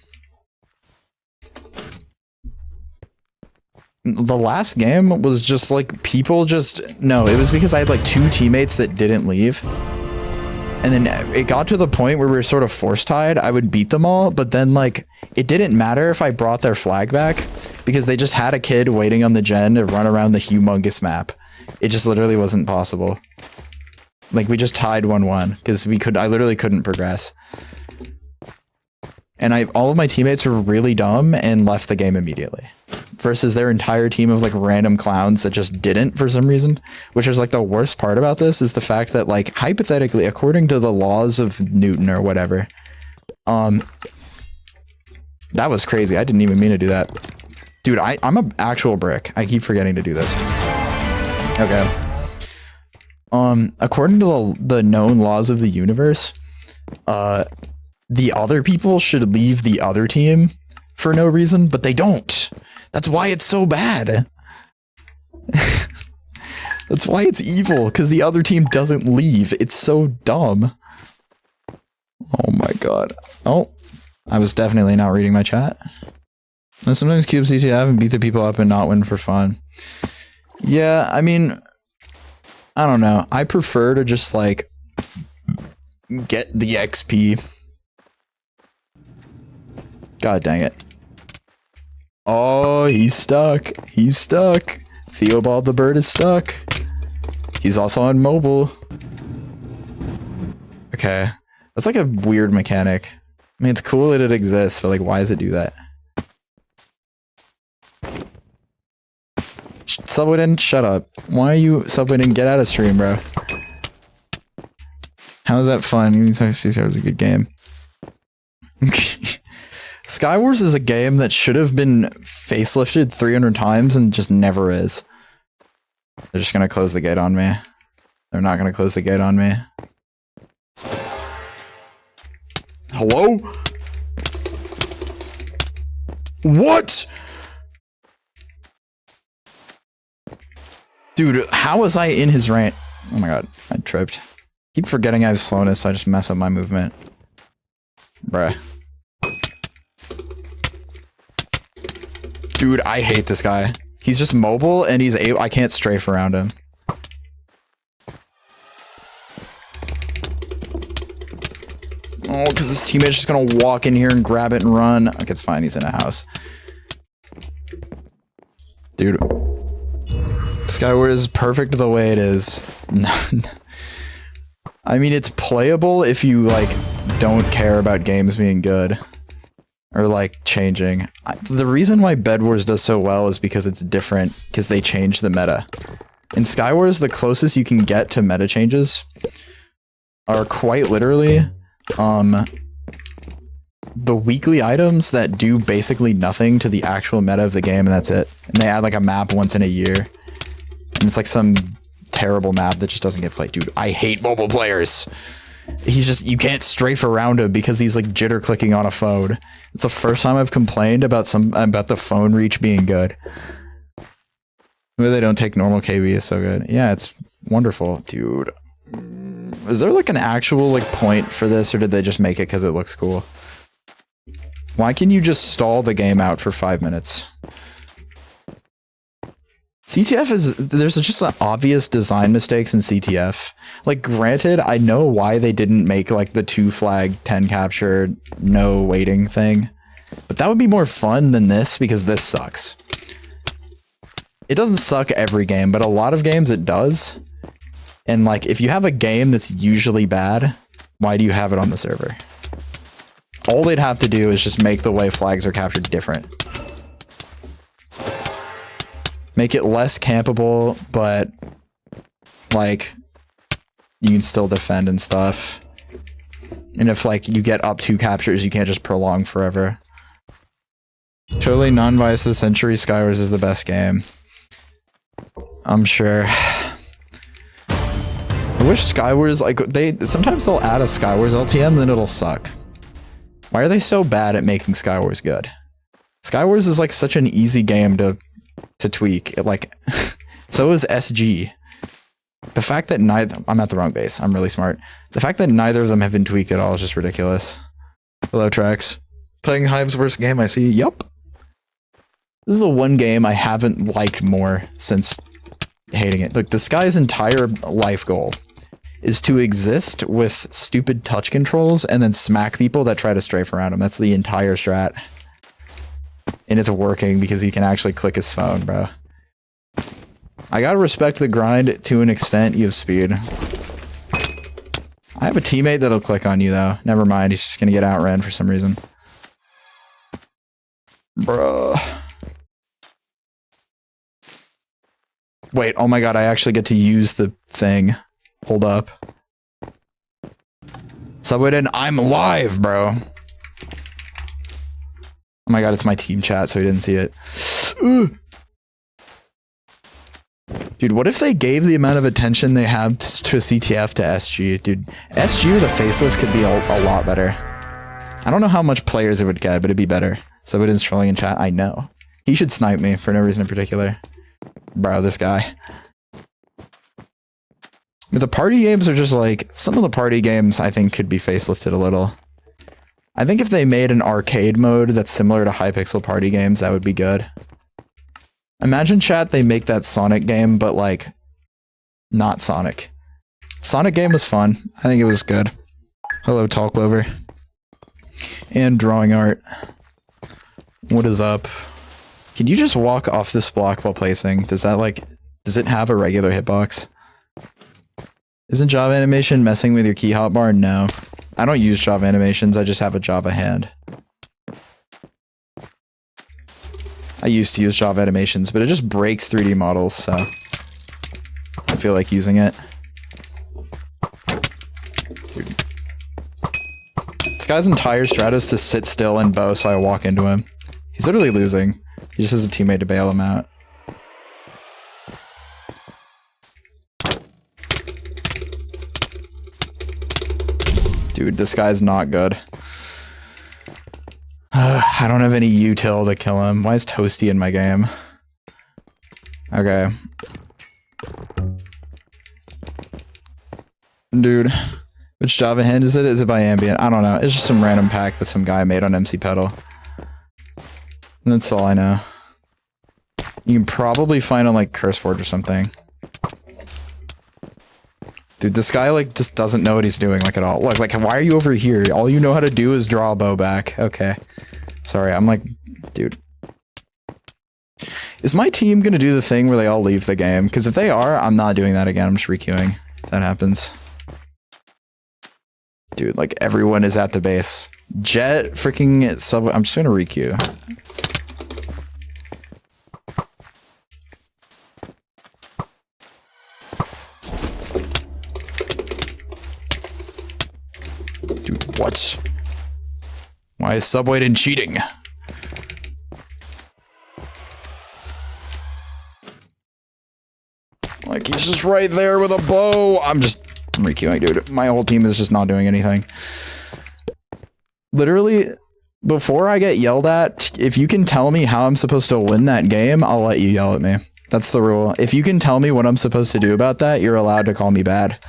The last game was just like people just... No, it was because I had like 2 teammates that didn't leave. And then it got to the point where we were sort of force tied. I would beat them all, but then like it didn't matter if I brought their flag back because they just had a kid waiting on the gen to run around the humongous map. It just literally wasn't possible. Like we just tied 1-1 because I literally couldn't progress. And all of my teammates were really dumb and left the game immediately. Versus their entire team of like random clowns that just didn't for some reason. Which is like the worst part about this is the fact that like hypothetically, according to the laws of Newton or whatever, that was crazy. I didn't even mean to do that. Dude, I'm an actual brick. I keep forgetting to do this. Okay. According to the known laws of the universe, the other people should leave the other team for no reason, but they don't. That's why it's so bad. That's why it's evil, because the other team doesn't leave. It's so dumb. Oh my god. Oh, I was definitely not reading my chat. I sometimes cube CTF and beat the people up and not win for fun. Yeah, I mean, I don't know. I prefer to just like get the XP. God dang it. Oh, he's stuck. He's stuck. Theobald the bird is stuck. He's also on mobile. Okay. That's like a weird mechanic. I mean, it's cool that it exists, but like, why does it do that? Subway didn't shut up. Why are you Subway didn't get out of stream, bro? How is that fun? You think it was a good game? Skywars is a game that should have been facelifted 300 times and just never is. They're just gonna close the gate on me. They're not gonna close the gate on me. Hello? What? Dude, how was I in his rant? Oh my god, I tripped. Keep forgetting I have slowness, so I just mess up my movement. Bruh. Dude, I hate this guy. He's just mobile and he's able— I can't strafe around him. Oh, because his teammate's just gonna walk in here and grab it and run. Okay, it's fine, he's in a house. Dude. Skywars is perfect the way it is. I mean, it's playable if you, like, don't care about games being good. Or, like, changing. The reason why Bedwars does so well is because it's different, because they change the meta. In Skywars, the closest you can get to meta changes are quite literally, the weekly items that do basically nothing to the actual meta of the game, and that's it. And they add, like, a map once in a year. And it's, like, some terrible map that just doesn't get played. Dude, I hate mobile players! He's just— you can't strafe around him because he's like jitter clicking on a phone. It's the first time I've complained about the phone reach being good. Where they don't take normal KB is so good. Yeah, it's wonderful, dude. Is there like an actual like point for this, or did they just make it because it looks cool? Why can you just stall the game out for 5 minutes? CTF is— there's just obvious design mistakes in CTF. Like, granted, I know why they didn't make, like, the 2 flag, 10 capture, no waiting thing. But that would be more fun than this, because this sucks. It doesn't suck every game, but a lot of games it does. And, like, if you have a game that's usually bad, why do you have it on the server? All they'd have to do is just make the way flags are captured different. Make it less campable, but, like, you can still defend and stuff. And if, like, you get up 2 captures, you can't just prolong forever. Totally non-biased to the century, Skywars is the best game. I'm sure. I wish Skywars, like, sometimes they'll add a Skywars LTM, then it'll suck. Why are they so bad at making Skywars good? Skywars is, like, such an easy game to tweak. It, like, so is SG. The fact that neither— I'm at the wrong base. I'm really smart. The fact that neither of them have been tweaked at all is just ridiculous. Hello, Trax. Playing Hive's worst game, I see. Yup. This is the one game I haven't liked more since hating it. Look, this guy's entire life goal is to exist with stupid touch controls and then smack people that try to strafe around him. That's the entire strat. And it's working because he can actually click his phone, bro. I gotta respect the grind to an extent. You have speed. I have a teammate that'll click on you, though. Never mind, he's just gonna get outran for some reason. Bruh. Wait, oh my god, I actually get to use the thing. Hold up. Subway didn't— I'm live, bro. Oh my god, it's my team chat, so he didn't see it. Ugh. Dude, what if they gave the amount of attention they have to CTF to SG? Dude, SG with a facelift could be a lot better. I don't know how much players it would get, but it'd be better. Somebody's trolling in chat. I know. He should snipe me for no reason in particular. Bro, this guy. But the party games are just like, some of the party games I think could be facelifted a little. I think if they made an arcade mode that's similar to Hypixel party games, that would be good. Imagine, chat, they make that Sonic game, but like, not Sonic. Sonic game was fun. I think it was good. Hello, Tall Clover. And drawing art. What is up? Can you just walk off this block while placing? Does that like, does it have a regular hitbox? Isn't Java animation messing with your key hotbar? No. I don't use Java animations, I just have a Java hand. I used to use Java animations, but it just breaks 3D models, so I feel like using it. Dude. This guy's entire strat is to sit still and bow so I walk into him. He's literally losing. He just has a teammate to bail him out. Dude, this guy's not good. I don't have any util to kill him. Why is Toasty in my game? Okay. Dude. Which Java hand is it? Is it by Ambient? I don't know. It's just some random pack that some guy made on MC Pedal. And that's all I know. You can probably find on like CurseForge or something. Dude, this guy like just doesn't know what he's doing like at all. Look, like why are you over here? All you know how to do is draw a bow back. Okay. Sorry, I'm like, dude. Is my team gonna do the thing where they all leave the game? Because if they are, I'm not doing that again. I'm just requeuing if that happens. Dude, like everyone is at the base. Jet freaking sub. I'm just gonna requeue. Dude, what? Why is Subway in cheating? Like he's just right there with a bow. I'm requeuing, dude. My whole team is just not doing anything. Literally, before I get yelled at, if you can tell me how I'm supposed to win that game, I'll let you yell at me. That's the rule. If you can tell me what I'm supposed to do about that, you're allowed to call me bad.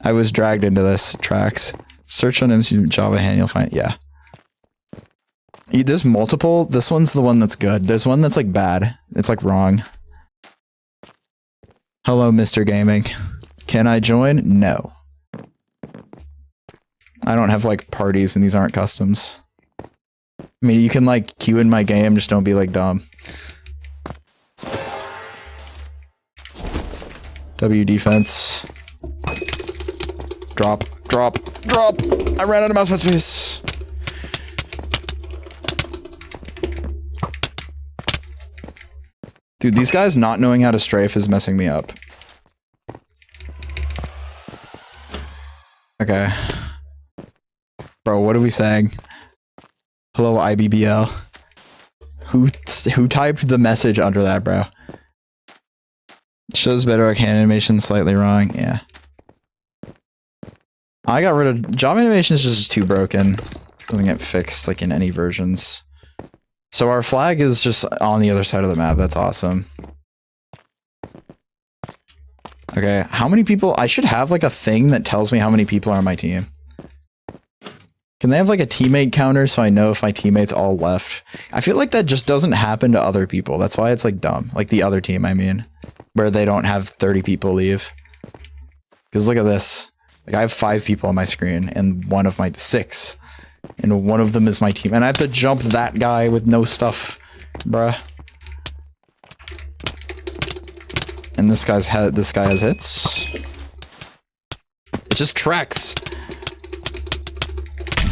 I was dragged into this, Tracks. Search on MC Java hand, you'll find, yeah. There's multiple. This one's the one that's good. There's one that's like bad. It's like wrong. Hello, Mr. Gaming. Can I join? No. I don't have like parties and these aren't customs. I mean, you can like queue in my game, just don't be like dumb. W defense. Drop, drop, drop! I ran out of mouse space. Dude, these guys not knowing how to strafe is messing me up. Okay. Bro, what are we saying? Hello, IBBL. Who typed the message under that, bro? Shows better hand animation slightly wrong. Yeah. I got rid of job animation is just too broken. Doesn't get fixed like in any versions. So our flag is just on the other side of the map. That's awesome. Okay, how many people? I should have like a thing that tells me how many people are on my team. Can they have like a teammate counter so I know if my teammates all left? I feel like that just doesn't happen to other people. That's why it's like dumb. Like the other team, I mean. Where they don't have 30 people leave. Because look at this. Like I have 5 people on my screen and one of my 6. And one of them is my team. And I have to jump that guy with no stuff. Bruh. And this guy has hits. It just tracks.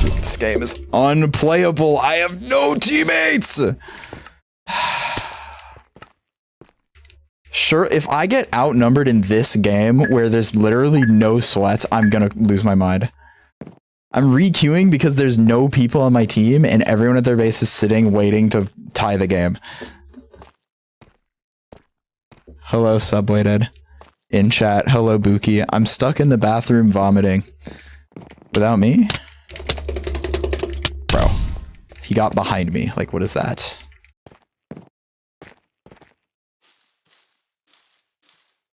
Dude, this game is unplayable. I have no teammates. Sure, if I get outnumbered in this game where there's literally no sweats, I'm gonna lose my mind. I'm requeuing because there's no people on my team and everyone at their base is sitting waiting to tie the game. Hello, Subwayed. In chat, hello, Buki. I'm stuck in the bathroom vomiting. Without me? Bro. He got behind me. Like, what is that?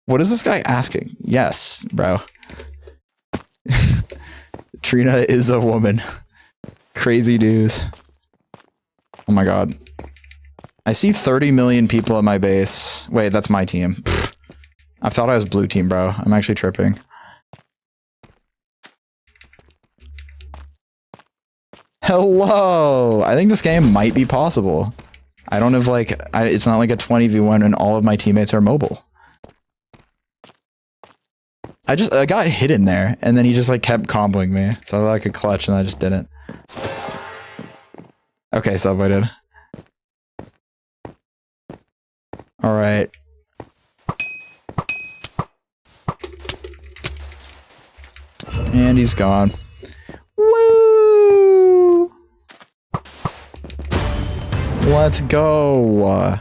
What is this guy asking? Yes, bro. Trina is a woman. Crazy dudes. Oh my god. I see 30 million people at my base. Wait, that's my team. Pfft. I thought I was blue team, bro. I'm actually tripping. Hello! I think this game might be possible. I don't have like... it's not like a 20v1 and all of my teammates are mobile. I got hit in there, and then he just like kept comboing me. So I thought I could clutch, and I just didn't. Okay, Subway did. Alright. And he's gone. Woo! Let's go!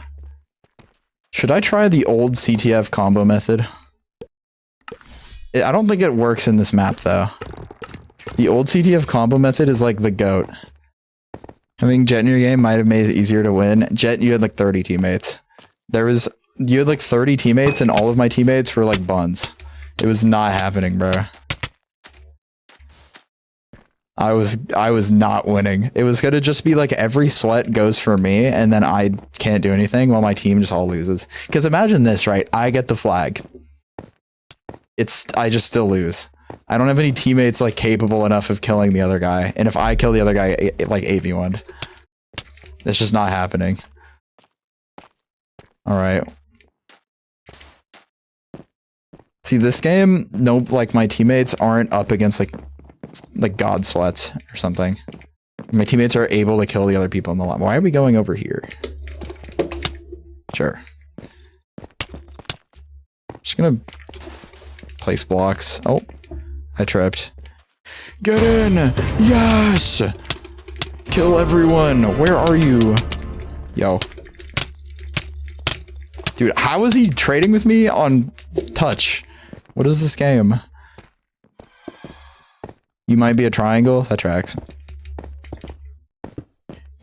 Should I try the old CTF combo method? I don't think it works in this map, though. The old CTF combo method is like the GOAT. Having Jet in your game might have made it easier to win. Jet, you had like 30 teammates. You had like 30 teammates, and all of my teammates were like buns. It was not happening, bro. I was not winning. It was gonna just be like every sweat goes for me, and then I can't do anything while my team just all loses. Because imagine this, right? I get the flag. I just still lose. I don't have any teammates like capable enough of killing the other guy, and if I kill the other guy, it like 8v1. It's just not happening. All right. See, this game, nope, like my teammates aren't up against like god sweats or something. My teammates are able to kill the other people in the lab. Why are we going over here? Sure. Just gonna place blocks. Oh, I tripped. Get in! Yes! Kill everyone! Where are you? Yo. Dude, how is he trading with me on touch? What is this game? You might be a triangle? That tracks.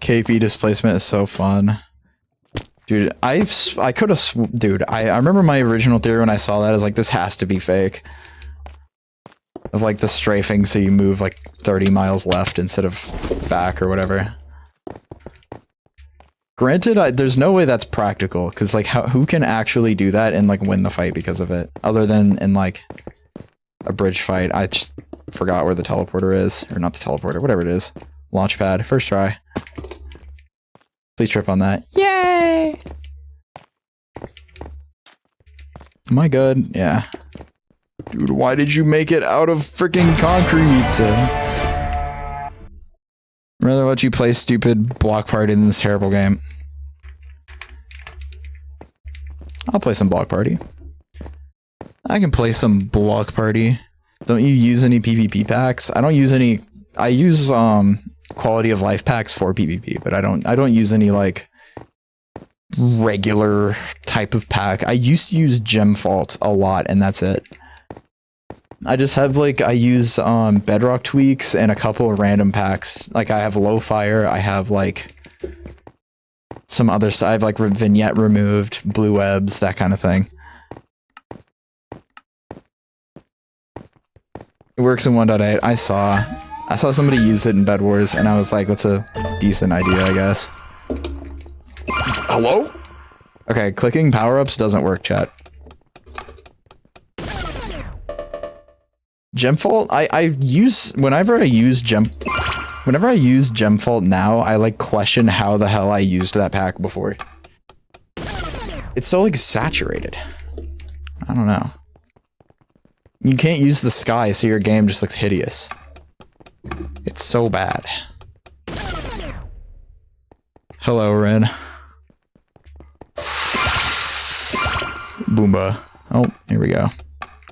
KP displacement is so fun. Dude, I could have... Dude, I remember my original theory when I saw that. I was like, this has to be fake. Of like the strafing, so you move like 30 miles left instead of back or whatever. Granted, there's no way that's practical, because like who can actually do that and like win the fight because of it? Other than in like a bridge fight. I just forgot where the teleporter is. Or not the teleporter, whatever it is. Launchpad, first try. Please trip on that. Yay! Am I good? Yeah. Dude, why did you make it out of freaking concrete? I'd rather let you play stupid block party in this terrible game. I'll play some block party. I can play some block party. Don't you use any PvP packs? I don't use any. I use quality of life packs for PvP, but I don't use any like regular type of pack. I used to use Gem Fault a lot, and that's it. I just have like, I use bedrock tweaks and a couple of random packs. Like I have low fire, I have like some other side, I have like vignette removed, blue webs, that kind of thing. It works in 1.8. I saw somebody use it in Bedwars, and I was like, that's a decent idea, I guess. Hello? Okay, clicking power-ups doesn't work, chat. Gemfault, I use, whenever I use Gemfault now, I like question how the hell I used that pack before. It's so like saturated. I don't know. You can't use the sky, so your game just looks hideous. It's so bad. Hello, Ren. Boomba. Oh, here we go.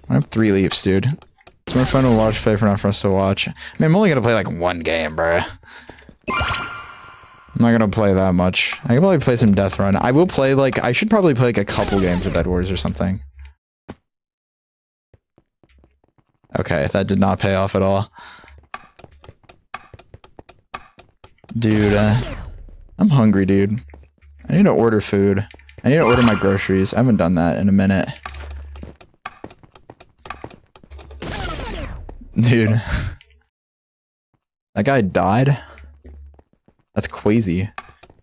I have 3 leaps, dude. It's more fun to watch play for not for us to watch. I mean, I'm only gonna play like 1 game, bruh. I'm not gonna play that much. I can probably play some Death Run. I will play like, I should probably play like a couple games of Bedwars or something. Okay, that did not pay off at all. Dude, I'm hungry, dude. I need to order food. I need to order my groceries. I haven't done that in a minute. Dude. That guy died? That's crazy.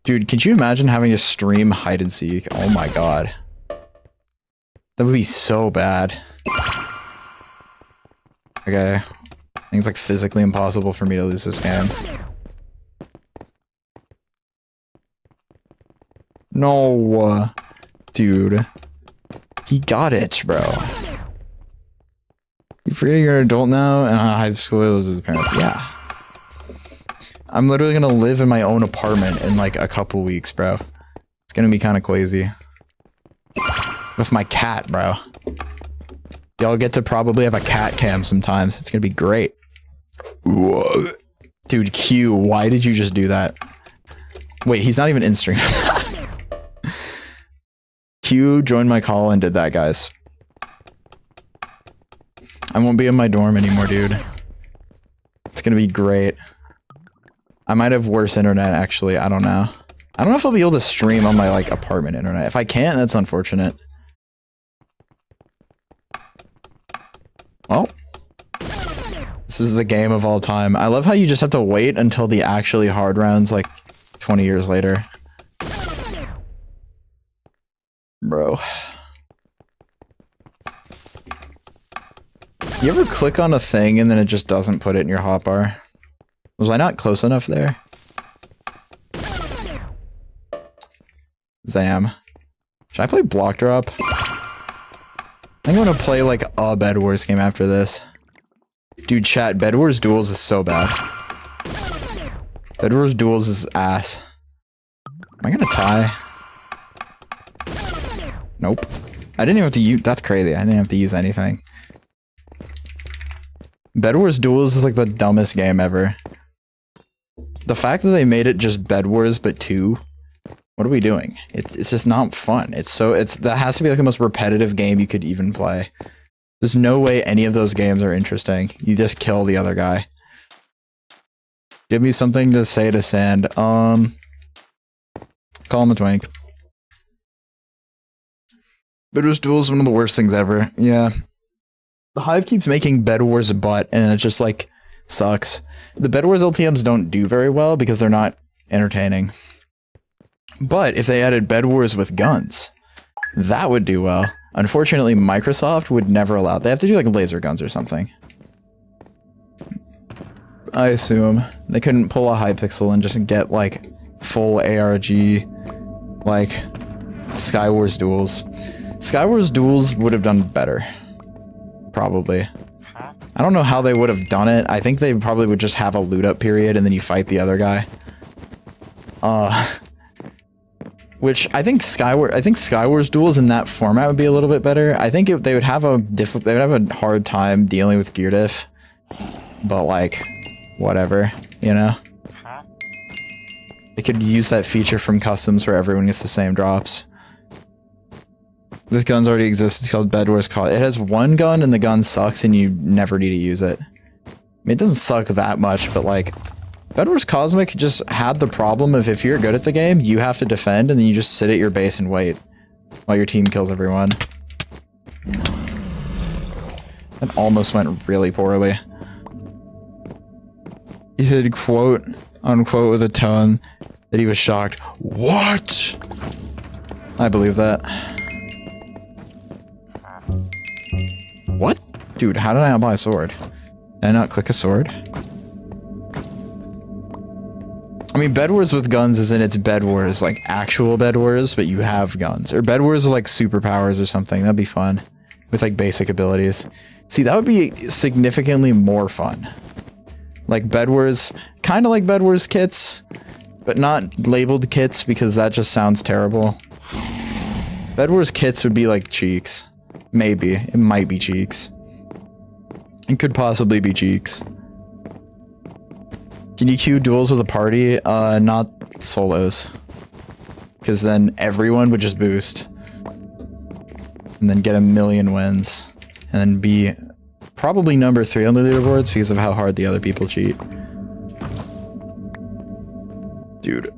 Dude, could you imagine having to stream hide and seek? Oh my god. That would be so bad. Okay. I think it's like physically impossible for me to lose this game. No. Dude. He got it, bro. You forget you're an adult now and high school loses his parents. Yeah. I'm literally gonna live in my own apartment in like a couple weeks, bro. It's gonna be kind of crazy. With my cat, bro. Y'all get to probably have a cat cam sometimes. It's gonna be great. Whoa. Dude, Q, why did you just do that? Wait, he's not even in stream. Q joined my call and did that, guys. I won't be in my dorm anymore, dude. It's gonna be great. I might have worse internet, actually. I don't know. I don't know if I'll be able to stream on my, like, apartment internet. If I can't, that's unfortunate. Well. This is the game of all time. I love how you just have to wait until the actually hard rounds, like, 20 years later. Bro. You ever click on a thing and then it just doesn't put it in your hotbar? Was I not close enough there? Zam. Should I play block drop? I think I'm gonna play like a Bedwars game after this. Dude, chat, Bedwars Duels is so bad. Bedwars Duels is ass. Am I gonna tie? Nope. I didn't even have to use- that's crazy. I didn't have to use anything. Bedwars Duels is like the dumbest game ever. The fact that they made it just Bedwars but 2, what are we doing? It's just not fun. That has to be like the most repetitive game you could even play. There's no way any of those games are interesting. You just kill the other guy. Give me something to say to Sand. Call him a twink. Bedwars Duels is one of the worst things ever. Yeah. The Hive keeps making Bedwars a butt, and it just, like, sucks. The Bedwars LTMs don't do very well because they're not entertaining. But if they added Bedwars with guns, that would do well. Unfortunately, Microsoft would never allow- they have to do, like, laser guns or something. I assume. They couldn't pull a Hypixel and just get, like, full ARG, like, Skywars Duels. Skywars Duels would have done better. Probably. I don't know how they would have done it. I think they probably would just have a loot up period and then you fight the other guy. Which I think Skywars Duels in that format would be a little bit better. I think they would have a hard time dealing with gear diff. But like, whatever, you know? They could use that feature from customs where everyone gets the same drops. This gun's already exists. It's called Bedwars. It has one gun and the gun sucks and you never need to use it. I mean, it doesn't suck that much, but like, Bedwars Cosmic just had the problem of if you're good at the game, you have to defend and then you just sit at your base and wait while your team kills everyone. That almost went really poorly. He said, quote, unquote, with a tone that he was shocked. What? I believe that. What? Dude, how did I not buy a sword? Did I not click a sword? I mean, Bedwars with guns isn't its Bedwars, like actual Bedwars, but you have guns. Or Bedwars with like superpowers or something. That'd be fun. With like basic abilities. See, that would be significantly more fun. Like Bedwars, kind of like Bedwars kits, but not labeled kits because that just sounds terrible. Bedwars kits would be like Cheeks. Maybe. It might be Cheeks. It could possibly be Cheeks. Can you queue duels with a party? Not solos. Because then everyone would just boost. And then get a million wins. And then be probably number 3 on the leaderboards because of how hard the other people cheat. Dude.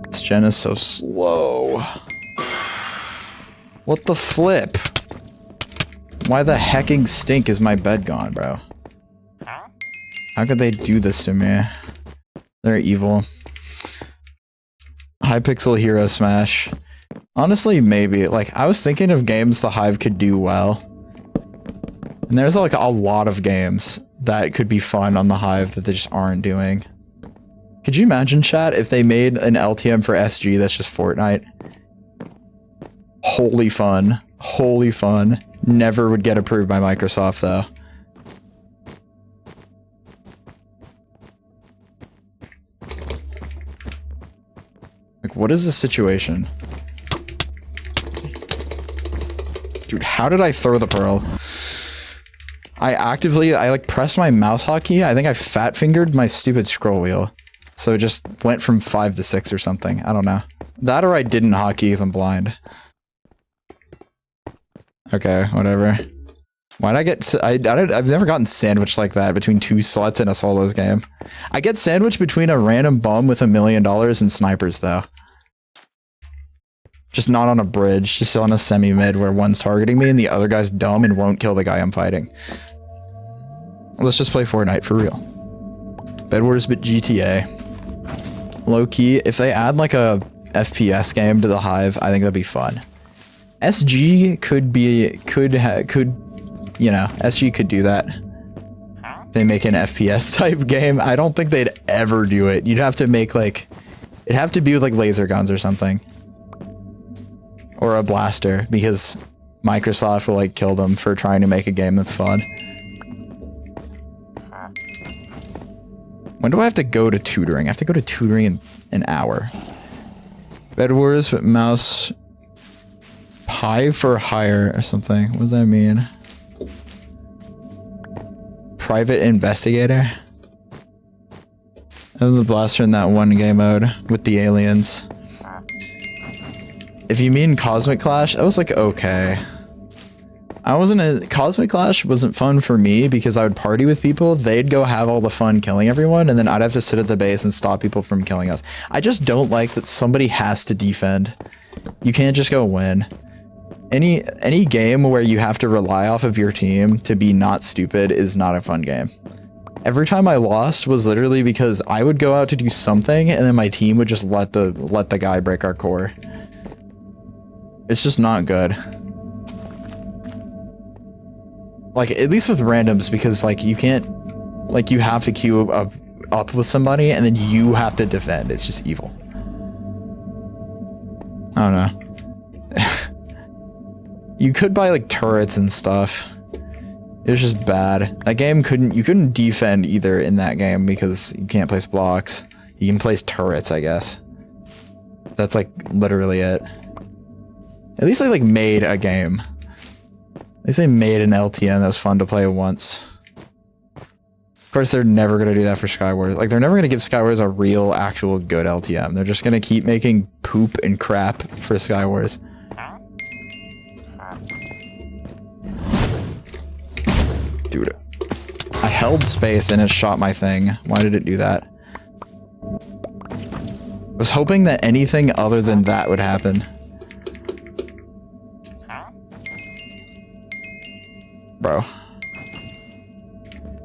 This gen is so slow. What the flip? Why the hecking stink is my bed gone, bro? How could they do this to me? They're evil. Hypixel Hero Smash. Honestly, maybe. Like, I was thinking of games the Hive could do well. And there's like a lot of games that could be fun on the Hive that they just aren't doing. Could you imagine, chat, if they made an LTM for SG that's just Fortnite? Holy fun. Holy fun. Never would get approved by Microsoft, though. Like, what is the situation? Dude, how did I throw the pearl? I like pressed my mouse hotkey. I think I fat fingered my stupid scroll wheel. So it just went from 5 to 6 or something. I don't know. That or I didn't hotkey because I'm blind. Okay, whatever. Why'd I get... I've never gotten sandwiched like that between 2 sluts in a solos game. I get sandwiched between a random bum with $1 million and snipers, though. Just not on a bridge, just on a semi-mid where one's targeting me and the other guy's dumb and won't kill the guy I'm fighting. Let's just play Fortnite for real. Bedwars but GTA. Low-key, if they add like a FPS game to the Hive, I think that'd be fun. SG could be, you know, SG could do that. They make an FPS type game. I don't think they'd ever do it. You'd have to make like, it'd have to be with like laser guns or something. Or a blaster, because Microsoft will like kill them for trying to make a game that's fun. When do I have to go to tutoring? I have to go to tutoring in an hour. Bedwars with mouse pie for hire or something. What does that mean? Private investigator? And the blaster in that one game mode with the aliens. If you mean Cosmic Clash, I was like, okay. Cosmic Clash wasn't fun for me because I would party with people, they'd go have all the fun killing everyone, and then I'd have to sit at the base and stop people from killing us. I just don't like that somebody has to defend. You can't just go win. Any game where you have to rely off of your team to be not stupid is not a fun game. Every time I lost was literally because I would go out to do something and then my team would just let the guy break our core. It's just not good. Like, at least with randoms, because like you can't, like you have to queue up with somebody and then you have to defend. It's just evil. I don't know. You could buy like turrets and stuff. It was just bad. That game you couldn't defend either in that game because you can't place blocks. You can place turrets, I guess. That's like literally it. At least they like made a game. At least they made an LTM that was fun to play once. Of course, they're never going to do that for Skywars. Like, they're never going to give Skywars a real, actual good LTM. They're just going to keep making poop and crap for Skywars. Dude, I held space and it shot my thing. Why did it do that? I was hoping that anything other than that would happen. Bro.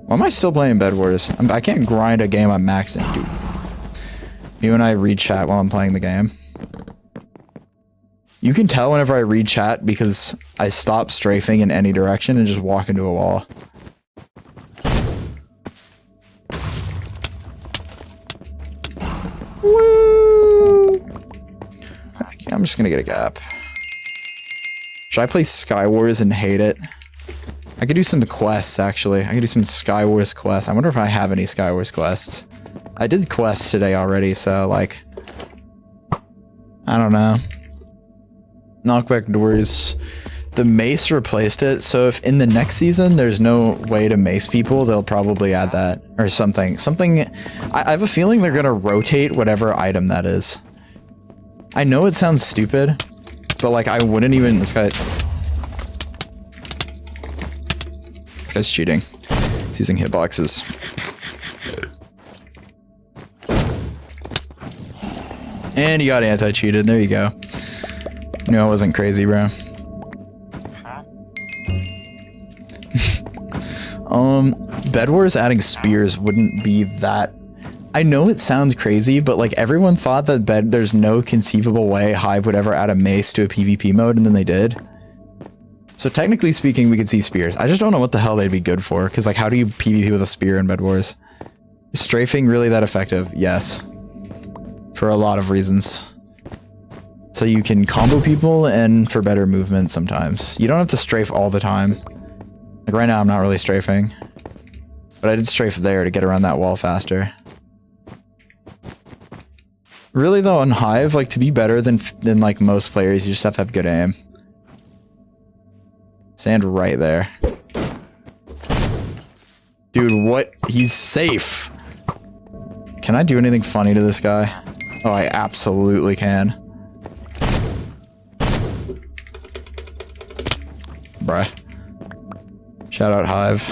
Why am I still playing Bedwars? I can't grind a game I'm maxed in, dude. You and I read chat while I'm playing the game. You can tell whenever I read chat because I stop strafing in any direction and just walk into a wall. Woo! Okay, I'm just gonna get a gap. Should I play Skywars and hate it? I could do some quests, actually. I could do some Skywars quests. I wonder if I have any Skywars quests. I did quests today already, so, like... I don't know. Knockback doors. The mace replaced it, so if in the next season there's no way to mace people, they'll probably add that. Or something. I have a feeling they're gonna rotate whatever item that is. I know it sounds stupid, but, like, I wouldn't even... This guy's cheating. He's using hitboxes. And you got anti-cheated. There you go. No, it wasn't crazy, bro. Bedwars adding spears wouldn't be that... I know it sounds crazy, but like everyone thought that there's no conceivable way Hive would ever add a mace to a PvP mode, and then they did. So technically speaking, we could see spears. I just don't know what the hell they'd be good for, because like how do you PvP with a spear in Bedwars? Is strafing really that effective? Yes. For a lot of reasons. So you can combo people and for better movement sometimes. You don't have to strafe all the time. Like right now I'm not really strafing. But I did strafe there to get around that wall faster. Really though, on Hive, like to be better than like most players, you just have to have good aim. Stand right there. Dude, what? He's safe. Can I do anything funny to this guy? Oh, I absolutely can. Bruh. Shout out Hive.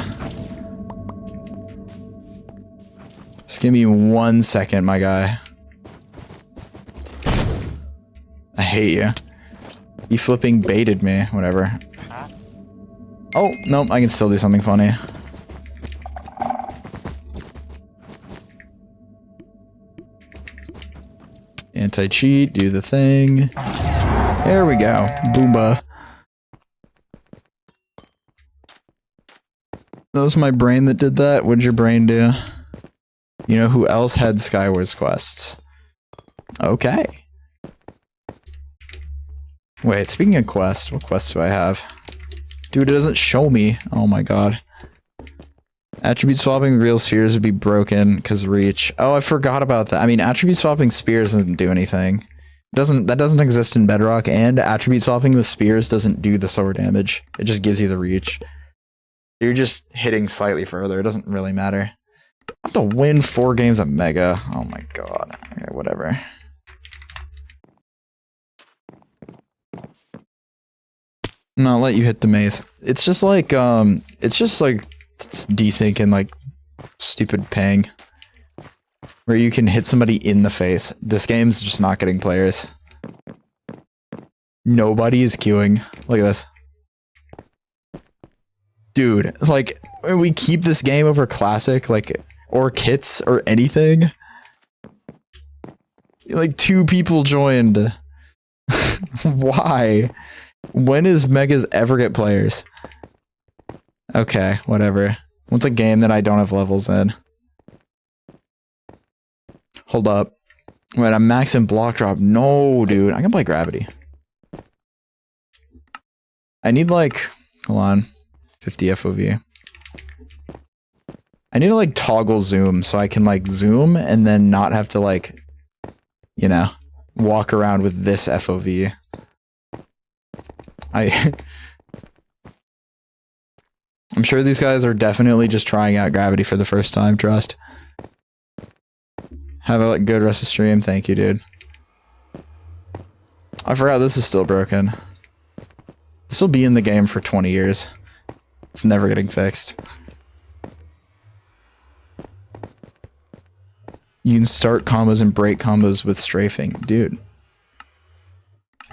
Just give me 1 second, my guy. I hate you. You flipping baited me, whatever. Oh, nope, I can still do something funny. Anti-cheat, do the thing. There we go. Boomba. That was my brain that did that. What'd your brain do? You know who else had Skywars quests? Okay. Wait, speaking of quests, what quests do I have? Dude, it doesn't show me. Oh my god. Attribute swapping real spheres would be broken because reach. Oh, I forgot about that. I mean, attribute swapping spears doesn't do anything. That doesn't exist in Bedrock, and attribute swapping with spears doesn't do the sword damage. It just gives you the reach. You're just hitting slightly further. It doesn't really matter. I have to win 4 games of Mega. Oh my god. Okay, whatever. No, I'll let you hit the mace. It's just like it's desync and like stupid ping. Where you can hit somebody in the face. This game's just not getting players. Nobody is queuing. Look at this. Dude, like, we keep this game over Classic, like, or kits, or anything. Like, 2 people joined. Why? When is Megas ever get players? Okay, whatever. What's a game that I don't have levels in? Hold up. Wait, I'm maxing block drop. No, dude. I can play Gravity. I need, like... Hold on. 50 FOV. I need to, like, toggle zoom so I can, like, zoom and then not have to, like... You know, walk around with this FOV. I'm sure these guys are definitely just trying out Gravity for the first time, trust. Have a good rest of stream. Thank you, dude. I forgot this is still broken. This will be in the game for 20 years. It's never getting fixed. You can start combos and break combos with strafing. Dude.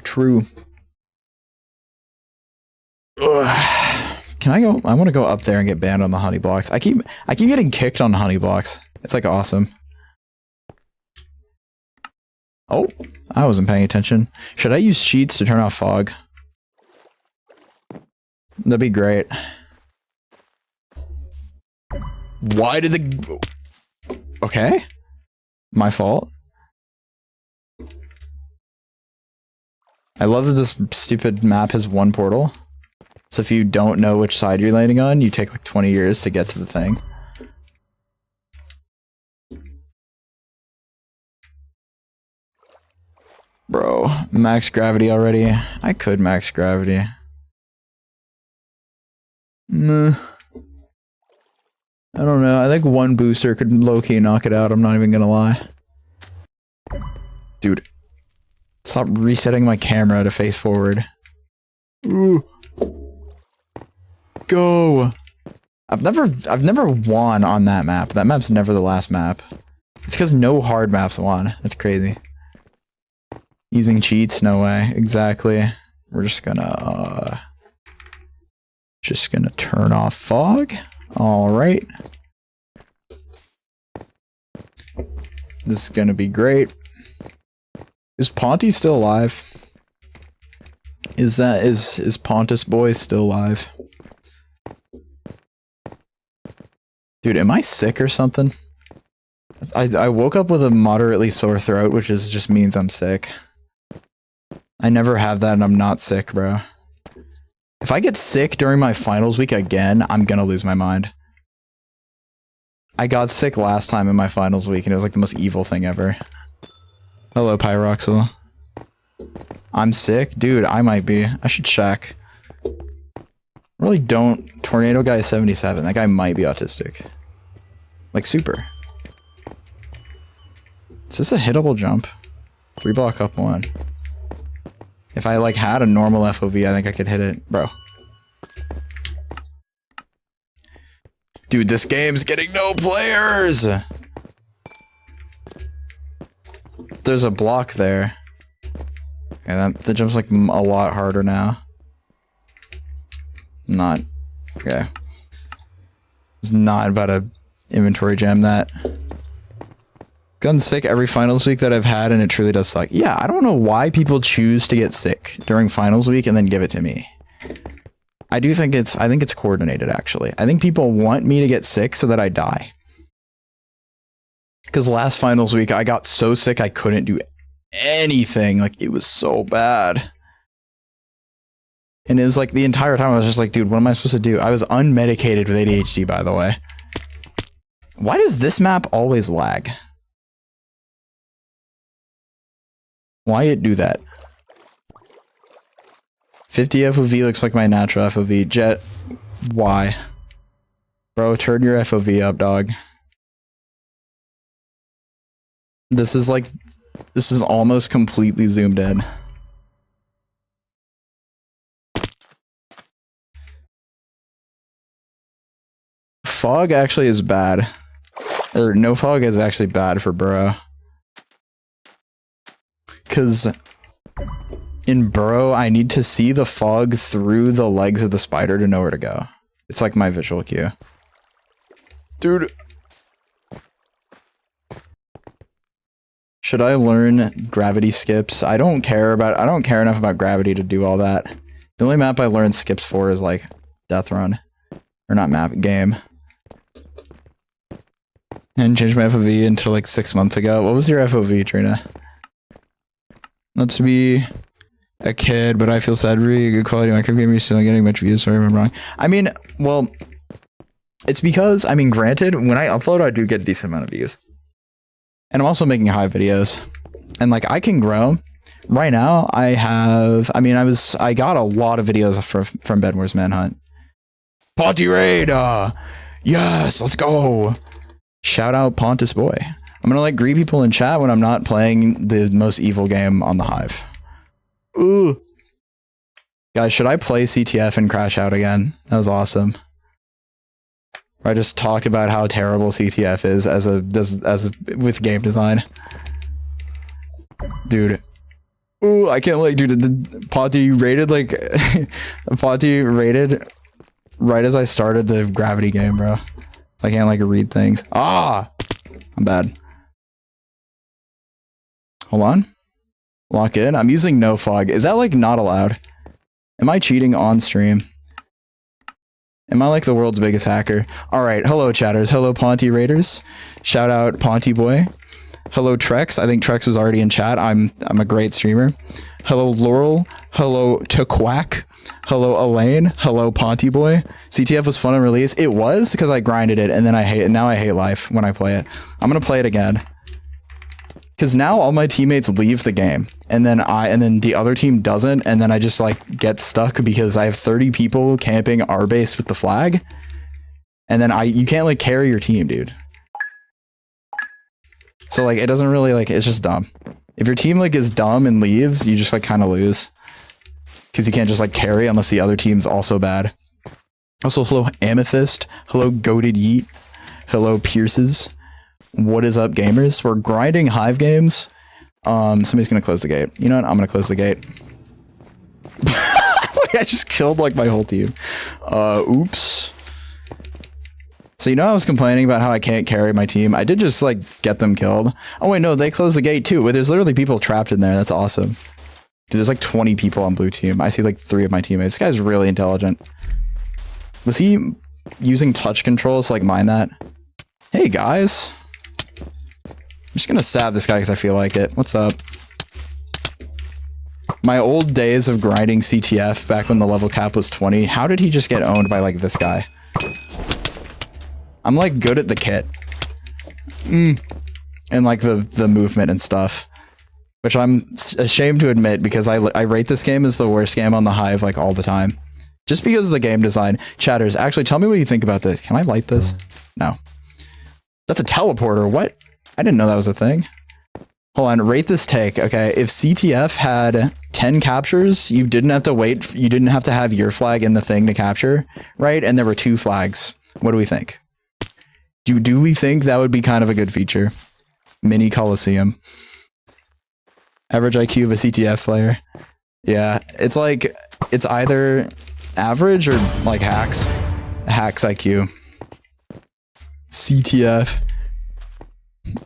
True. Ugh. Can I go? I want to go up there and get banned on the honey blocks. I keep getting kicked on honey blocks. It's like awesome. Oh, I wasn't paying attention. Should I use cheats to turn off fog? That'd be great. Why did the... Okay. My fault. I love that this stupid map has 1 portal. So if you don't know which side you're landing on, you take like 20 years to get to the thing. Bro, max gravity already. I could max gravity. Meh. I don't know. I think 1 booster could low-key knock it out. I'm not even gonna lie. Dude. Stop resetting my camera to face forward. Ooh. Go! I've never won on that map. That map's never the last map. It's because no hard maps won. That's crazy. Using cheats? No way. Exactly. We're just gonna turn off fog. All right. This is gonna be great. Is Ponty still alive? Is Pontus boy still alive? Dude, am I sick or something? I woke up with a moderately sore throat, which just means I'm sick. I never have that and I'm not sick, bro. If I get sick during my finals week again, I'm gonna lose my mind. I got sick last time in my finals week and it was like the most evil thing ever. Hello, Pyroxyl. I'm sick? Dude, I might be. I should check. Really don't. Tornado guy is 77. That guy might be autistic. Like, super. Is this a hittable jump? 3 block up 1. If I, like, had a normal FOV, I think I could hit it. Bro. Dude, this game's getting no players! There's a block there. Yeah, the jump's like a lot harder now. Not. Okay. It's not about to inventory jam that. Gotten sick every finals week that I've had and it truly does suck. Yeah, I don't know why people choose to get sick during finals week and then give it to me. I think it's coordinated actually. I think people want me to get sick so that I die. Because last finals week I got so sick I couldn't do anything. Like, it was so bad. And it was like the entire time I was just like, dude, what am I supposed to do? I was unmedicated with ADHD, by the way. Why does this map always lag? Why it do that? 50 FOV looks like my natural FOV. Jet, why? Bro, turn your FOV up, dog. This is almost completely zoomed in. Fog actually is bad. Or no fog is actually bad for Burrow. Because in Burrow, I need to see the fog through the legs of the spider to know where to go. It's like my visual cue. Dude. Should I learn gravity skips? I don't care enough about gravity to do all that. The only map I learned skips for is like Death Run. Or not map, game. And changed my FOV until like 6 months ago. What was your FOV, Trina? Let's be a kid, but I feel sad for you. Good quality Minecraft game, you're still getting much views, sorry if I'm wrong. I mean, well, it's because, I mean, granted, when I upload, I do get a decent amount of views. And I'm also making Hive videos. And like, I can grow. Right now, I got a lot of videos from Bedwars Manhunt. Ponty Raid! Yes, let's go! Shout out Pontus boy. I'm gonna like greet people in chat when I'm not playing the most evil game on the Hive. Ooh. Guys, should I play CTF and crash out again? That was awesome. I just talked about how terrible CTF is with game design. Dude. Ooh, I can't like, dude, the Ponty rated like Ponty rated right as I started the gravity game, bro. So I can't like read things. Ah! I'm bad. Hold on. Lock in. I'm using no fog. Is that like not allowed? Am I cheating on stream? Am I like the world's biggest hacker? Alright, hello chatters. Hello Ponty Raiders. Shout out Ponty boy. Hello Trex. I think Trex was already in chat. I'm a great streamer. Hello Laurel. Hello Taquack. Hello Elaine. Hello Ponty boy. CTF was fun on release. It was because I grinded it and then now I hate life when I play it. I'm gonna play it again. Cause now all my teammates leave the game and then the other team doesn't, and then I just like get stuck because I have 30 people camping our base with the flag. And then you can't like carry your team, dude. So like it doesn't really like, it's just dumb. If your team like is dumb and leaves, you just like kind of lose. Cause you can't just like carry unless the other team's also bad. Also, hello Amethyst. Hello Goated Yeet. Hello Pierces. What is up, gamers? We're grinding Hive games Somebody's gonna close the gate. You know what? I'm gonna close the gate. I just killed like my whole team. Oops. So you know I was complaining about how I can't carry my team. I did just like get them killed. Oh wait, no, they closed the gate too. Wait, there's literally people trapped in there. That's awesome. Dude, there's like 20 people on blue team. I see like 3 of my teammates. This guy's really intelligent. Was he using touch controls to like mine that? Hey guys. I'm just gonna stab this guy because I feel like it. What's up? My old days of grinding CTF back when the level cap was 20. How did he just get owned by like this guy? I'm like good at the kit. And like the movement and stuff. Which I'm ashamed to admit because I rate this game as the worst game on the Hive like all the time. Just because of the game design. Chatters, actually tell me what you think about this. Can I light this? No. That's a teleporter. What? I didn't know that was a thing. Hold on, rate this take. Okay, if CTF had 10 captures, you didn't have to wait. You didn't have to have your flag in the thing to capture, right? And there were 2 flags. What do we think? Do we think that would be kind of a good feature? Mini Coliseum. Average IQ of a CTF player. Yeah, it's like, it's either average or like hacks. Hacks IQ. CTF.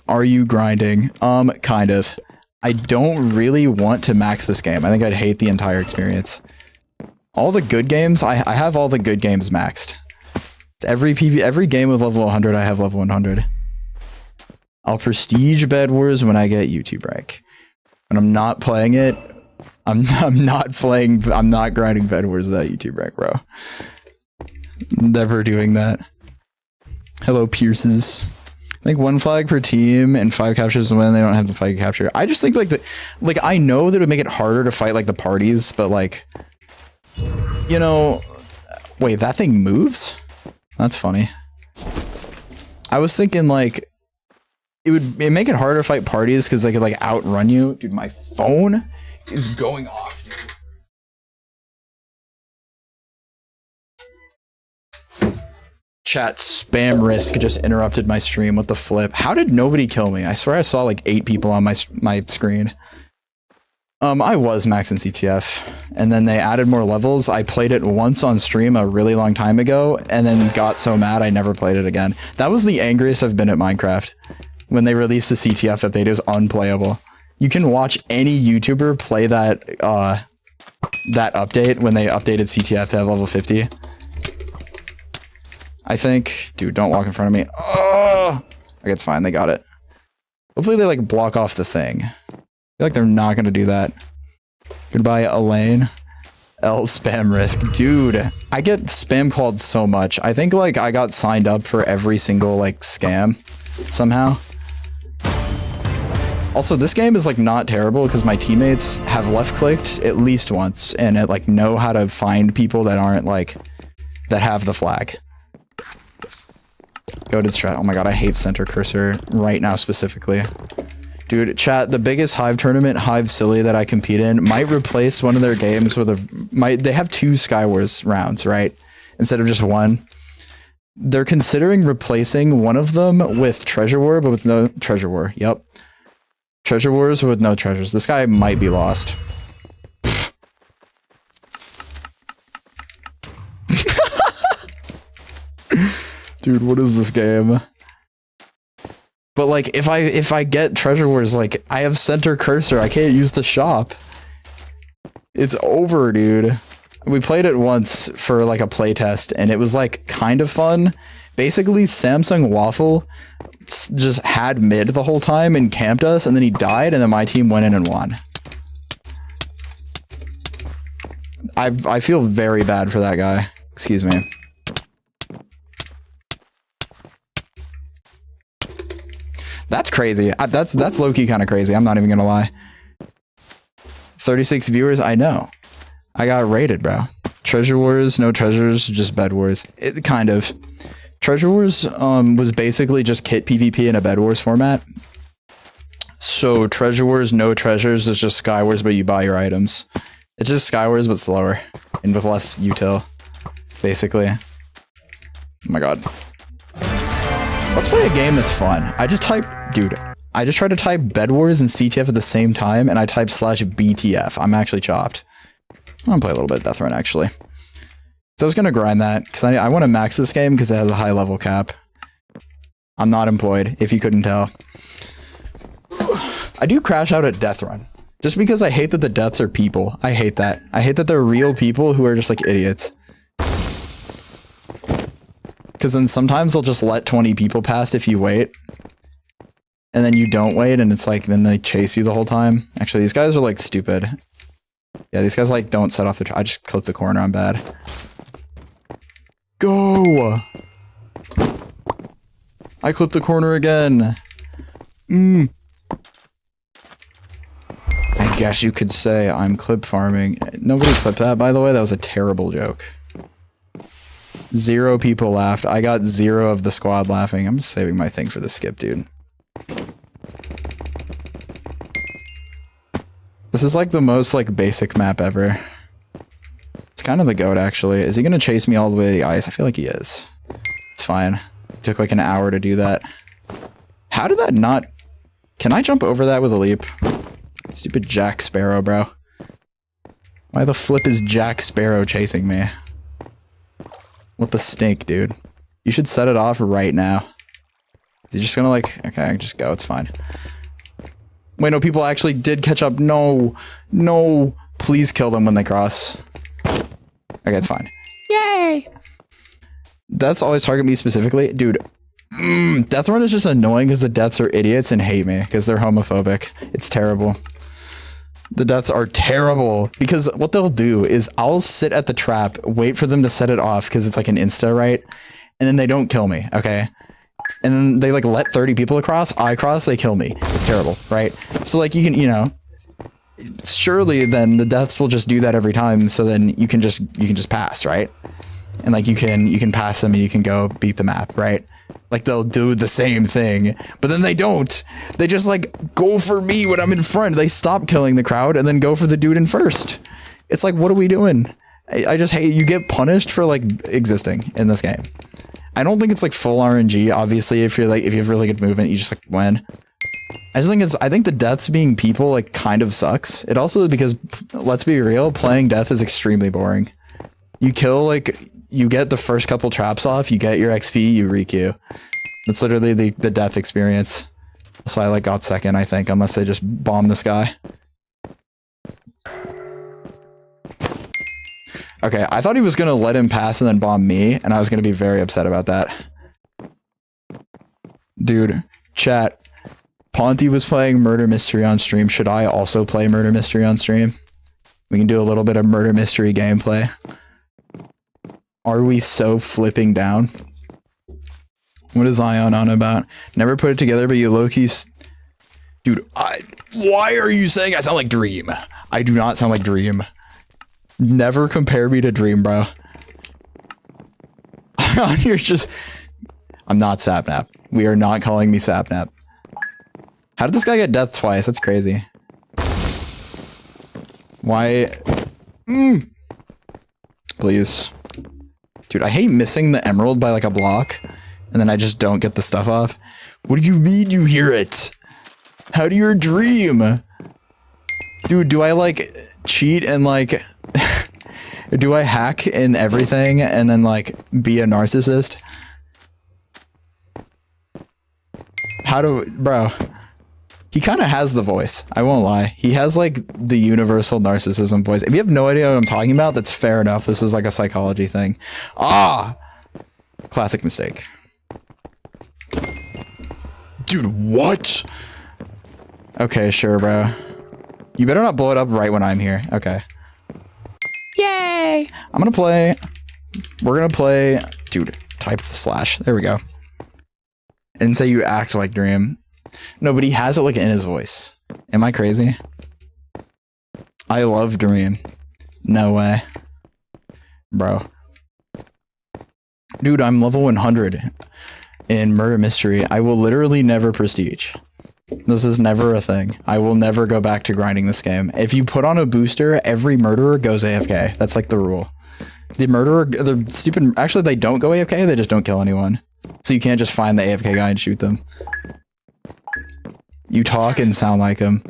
Are you grinding? Kind of. I don't really want to max this game. I think I'd hate the entire experience. All the good games, I have all the good games maxed. Every game with level 100, I have level 100. I'll prestige Bedwars when I get YouTube rank. When I'm not playing it, I'm not grinding Bedwars without YouTube rank, bro. Never doing that. Hello, Pierces. I think 1 flag per team and 5 captures when they don't have the flag capture. I just think like I know that it would make it harder to fight like the parties, but like, you know, wait, that thing moves? That's funny. I was thinking like it'd make it harder to fight parties because they could like outrun you. Dude, my phone is going off, dude. Chat spam risk just interrupted my stream. What the flip? How did nobody kill me? I swear I saw like 8 people on my screen. I was maxing CTF, and then they added more levels. I played it once on stream a really long time ago, and then got so mad I never played it again. That was the angriest I've been at Minecraft. When they released the CTF update, it was unplayable. You can watch any YouTuber play that that update when they updated CTF to have level 50. I think, dude, don't walk in front of me. Oh, okay, it's fine. They got it. Hopefully they like block off the thing. I feel like they're not going to do that. Goodbye, Elaine. L spam risk. Dude, I get spam called so much. I think like I got signed up for every single like scam somehow. Also, this game is like not terrible because my teammates have left clicked at least once and it like know how to find people that aren't like that have the flag. Go to strat. Oh my god, I hate center cursor right now specifically. Dude, chat, the biggest Hive tournament, Hive Silly, that I compete in might replace one of their games with they have 2 Skywars rounds, right? Instead of just 1. They're considering replacing one of them with Treasure War, but with no Treasure War. Yep. Treasure Wars with no treasures. This guy might be lost. Dude, what is this game? But like, if I get Treasure Wars, like, I have center cursor. I can't use the shop. It's over, dude. We played it once for like a playtest, and it was like kind of fun. Basically, Samsung Waffle just had mid the whole time and camped us, and then he died, and then my team went in and won. I feel very bad for that guy. Excuse me. That's crazy. That's low-key kind of crazy. I'm not even gonna lie. 36 viewers. I know. I got rated, bro. Treasure Wars, no treasures, just Bed Wars. It kind of. Treasure Wars was basically just kit PvP in a Bed Wars format. So Treasure Wars, no treasures is just Skywars, but you buy your items. It's just Skywars, but slower and with less util, basically. Oh my god. Let's play a game that's fun. I just type, dude, I just tried to type Bedwars and CTF at the same time, and I typed /BTF. I'm actually chopped. I'm gonna play a little bit of Death Run, actually. So I was gonna grind that, because I want to max this game because it has a high level cap. I'm not employed, if you couldn't tell. I do crash out at Death Run. Just because I hate that the deaths are people. I hate that. I hate that they're real people who are just like idiots. Because then sometimes they'll just let 20 people pass if you wait. And then you don't wait, and it's like, then they chase you the whole time. Actually, these guys are like stupid. Yeah, these guys like don't set off the... I just clipped the corner, I'm bad. Go! I clipped the corner again. I guess you could say I'm clip farming. Nobody clipped that, by the way. That was a terrible joke. 0 people laughed. I got 0 of the squad laughing. I'm just saving my thing for the skip, dude. This is like the most like basic map ever. It's kind of the goat, actually. Is he gonna chase me all the way to the ice? I feel like he is. It's fine. It took like an hour to do that. How did that not... Can I jump over that with a leap? Stupid Jack Sparrow, bro. Why the flip is Jack Sparrow chasing me? What the stink, dude? You should set it off right now. Is he just gonna like... Okay, just go. It's fine. Wait, no, people actually did catch up. No. No. Please kill them when they cross. Okay, it's fine. Yay! That's always target me specifically. Dude, Death Run is just annoying because the deaths are idiots and hate me because they're homophobic. It's terrible. The deaths are terrible because what they'll do is I'll sit at the trap, wait for them to set it off because it's like an insta, right? And then they don't kill me, okay? And then they like let 30 people across, I cross, they kill me. It's terrible, right? So like you can, you know, surely then the deaths will just do that every time, so then you can just pass, right? And like you can pass them and you can go beat the map, right? Like they'll do the same thing, but then they don't. They just like go for me when I'm in front. They stop killing the crowd and then go for the dude in first. It's like, what are we doing? I just hate, you get punished for like existing in this game. I don't think it's like full RNG. Obviously, if you have really good movement, you just like win. I think the deaths being people like kind of sucks. It also, because let's be real, playing death is extremely boring. You kill like, you get the first couple traps off, you get your XP, you re-queue. That's literally the death experience. So I like got second, I think, unless they just bomb this guy. Okay, I thought he was gonna let him pass and then bomb me, and I was gonna be very upset about that. Dude, chat. Ponty was playing Murder Mystery on stream. Should I also play Murder Mystery on stream? We can do a little bit of Murder Mystery gameplay. Are we so flipping down? What is Ion on about? Never put it together, but you low-key... Dude, why are you saying I sound like Dream? I do not sound like Dream. Never compare me to Dream, bro. You're just... I'm not Sapnap. We are not calling me Sapnap. How did this guy get death twice? That's crazy. Why? Please. Dude, I hate missing the emerald by like a block, and then I just don't get the stuff off. What do you mean you hear it? How do you dream? Dude, do I like cheat and like... do I hack in everything and then like be a narcissist? How do... Bro. He kind of has the voice. I won't lie. He has like the universal narcissism voice. If you have no idea what I'm talking about, that's fair enough. This is like a psychology thing. Ah! Classic mistake. Dude, what? Okay, sure, bro. You better not blow it up right when I'm here. Okay. Yay! I'm gonna play... We're gonna play... Dude, type the slash. There we go. And say you act like Dream. No, but he has it like in his voice. Am I crazy? I love Dream. No way. Bro. Dude, I'm level 100 in Murder Mystery. I will literally never prestige. This is never a thing. I will never go back to grinding this game. If you put on a booster, every murderer goes AFK. That's like the rule. The murderer, the stupid... Actually, they don't go AFK. They just don't kill anyone. So you can't just find the AFK guy and shoot them. You talk and sound like him.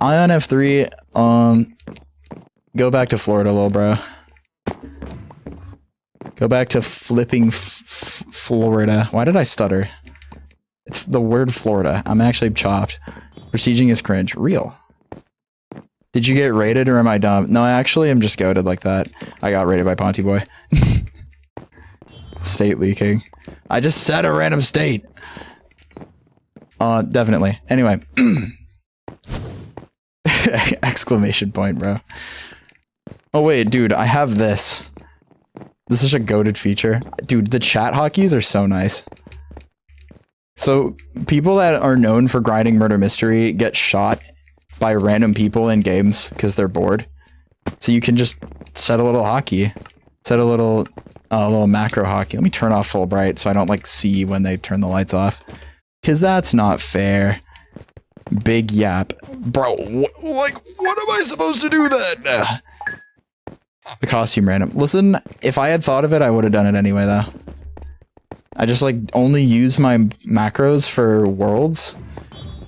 Ion F3, go back to Florida, little bro. Go back to flipping Florida. Why did I stutter? It's the word Florida. I'm actually chopped. Prestiging is cringe. Real. Did you get raided or am I dumb? No, I actually am just goated like that. I got raided by Ponty Boy. State leaking. I just said a random state. Definitely. Anyway. Exclamation point, bro. Oh wait, dude, I have this. This is a goated feature. Dude, the chat hotkeys are so nice. So, people that are known for grinding murder mystery get shot by random people in games because they're bored. So you can just set a little hotkey. Set a little macro hotkey. Let me turn off full bright so I don't like see when they turn the lights off. Because that's not fair. Big yap. Bro, what am I supposed to do then? The costume random. Listen, if I had thought of it, I would have done it anyway, though. I just, like, only use my macros for worlds,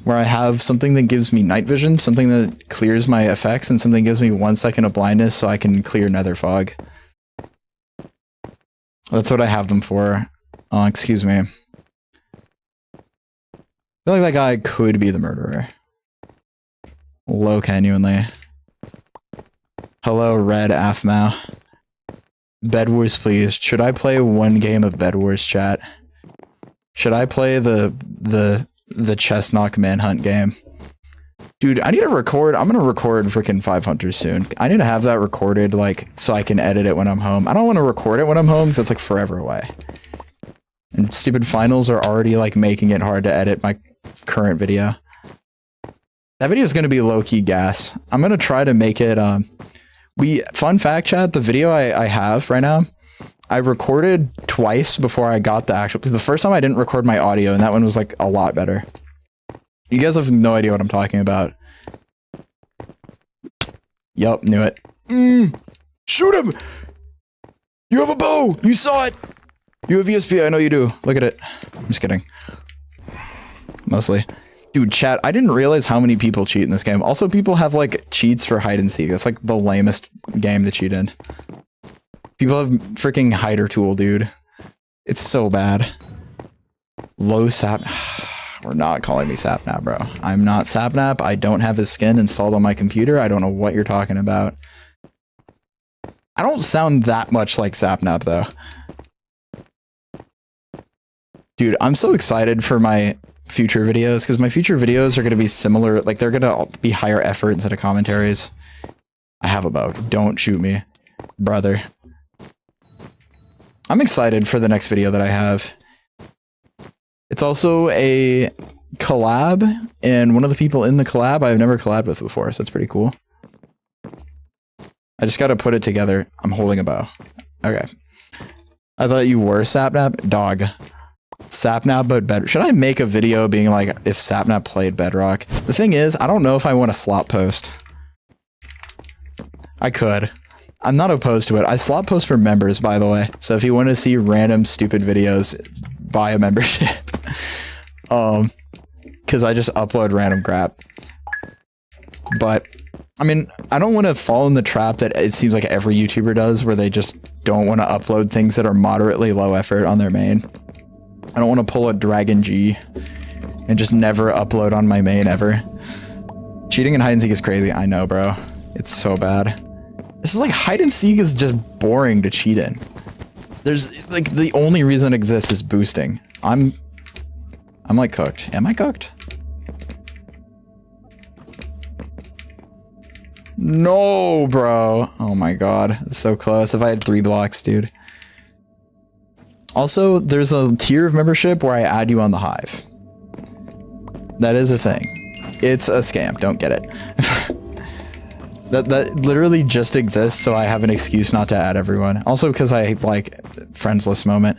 where I have something that gives me night vision, something that clears my effects, and something that gives me 1 second of blindness so I can clear nether fog. That's what I have them for. Excuse me. I feel like that guy could be the murderer. Low genuinely. Hello, Red Afmao. Bedwars, please. Should I play one game of Bedwars, chat? Should I play the chest knock manhunt game? Dude, I need to record. I'm gonna record freaking 5 Hunters soon. I need to have that recorded, like, so I can edit it when I'm home. I don't want to record it when I'm home because it's like forever away. And stupid finals are already like making it hard to edit my current video. That video is gonna be low-key gas. I'm gonna try to make it. Fun fact, chat, the video I have right now, I recorded twice before I got the actual, because the first time I didn't record my audio and that one was like a lot better. You guys have no idea what I'm talking about. Yup, knew it. Shoot him! You have a bow! You saw it! You have ESP, I know you do. Look at it. I'm just kidding. Mostly. Dude, chat, I didn't realize how many people cheat in this game. Also, people have, like, cheats for hide and seek. That's, like, the lamest game to cheat in. People have freaking hider tool, dude. It's so bad. Low sap... We're not calling me Sapnap, bro. I'm not Sapnap. I don't have his skin installed on my computer. I don't know what you're talking about. I don't sound that much like Sapnap, though. Dude, I'm so excited for my future videos, because my future videos are going to be similar. Like, they're going to be higher effort instead of commentaries. I have a bow. Don't shoot me, brother. I'm excited for the next video that I have. It's also a collab, and one of the people in the collab I've never collabed with before, so it's pretty cool. I just gotta put it together. I'm holding a bow. Okay. I thought you were Sapnap? Dog. Sapnap, but Bedrock. Should I make a video being like, if Sapnap played Bedrock? The thing is, I don't know if I want a slot post. I could. I'm not opposed to it. I slot post for members, by the way. So if you want to see random stupid videos, buy a membership. Because I just upload random crap. But, I mean, I don't want to fall in the trap that it seems like every YouTuber does, where they just don't want to upload things that are moderately low effort on their main. I don't want to pull a Dragon G and just never upload on my main ever. Cheating in hide and seek is crazy. I know, bro. It's so bad. This is like, hide and seek is just boring to cheat in. There's like, the only reason it exists is boosting. I'm like cooked. Am I cooked? No, bro. Oh my god. It's so close. If I had 3 blocks, dude. Also, there's a tier of membership where I add you on the Hive. That is a thing. It's a scam. Don't get it. That literally just exists, so I have an excuse not to add everyone. Also because I like friends list moment.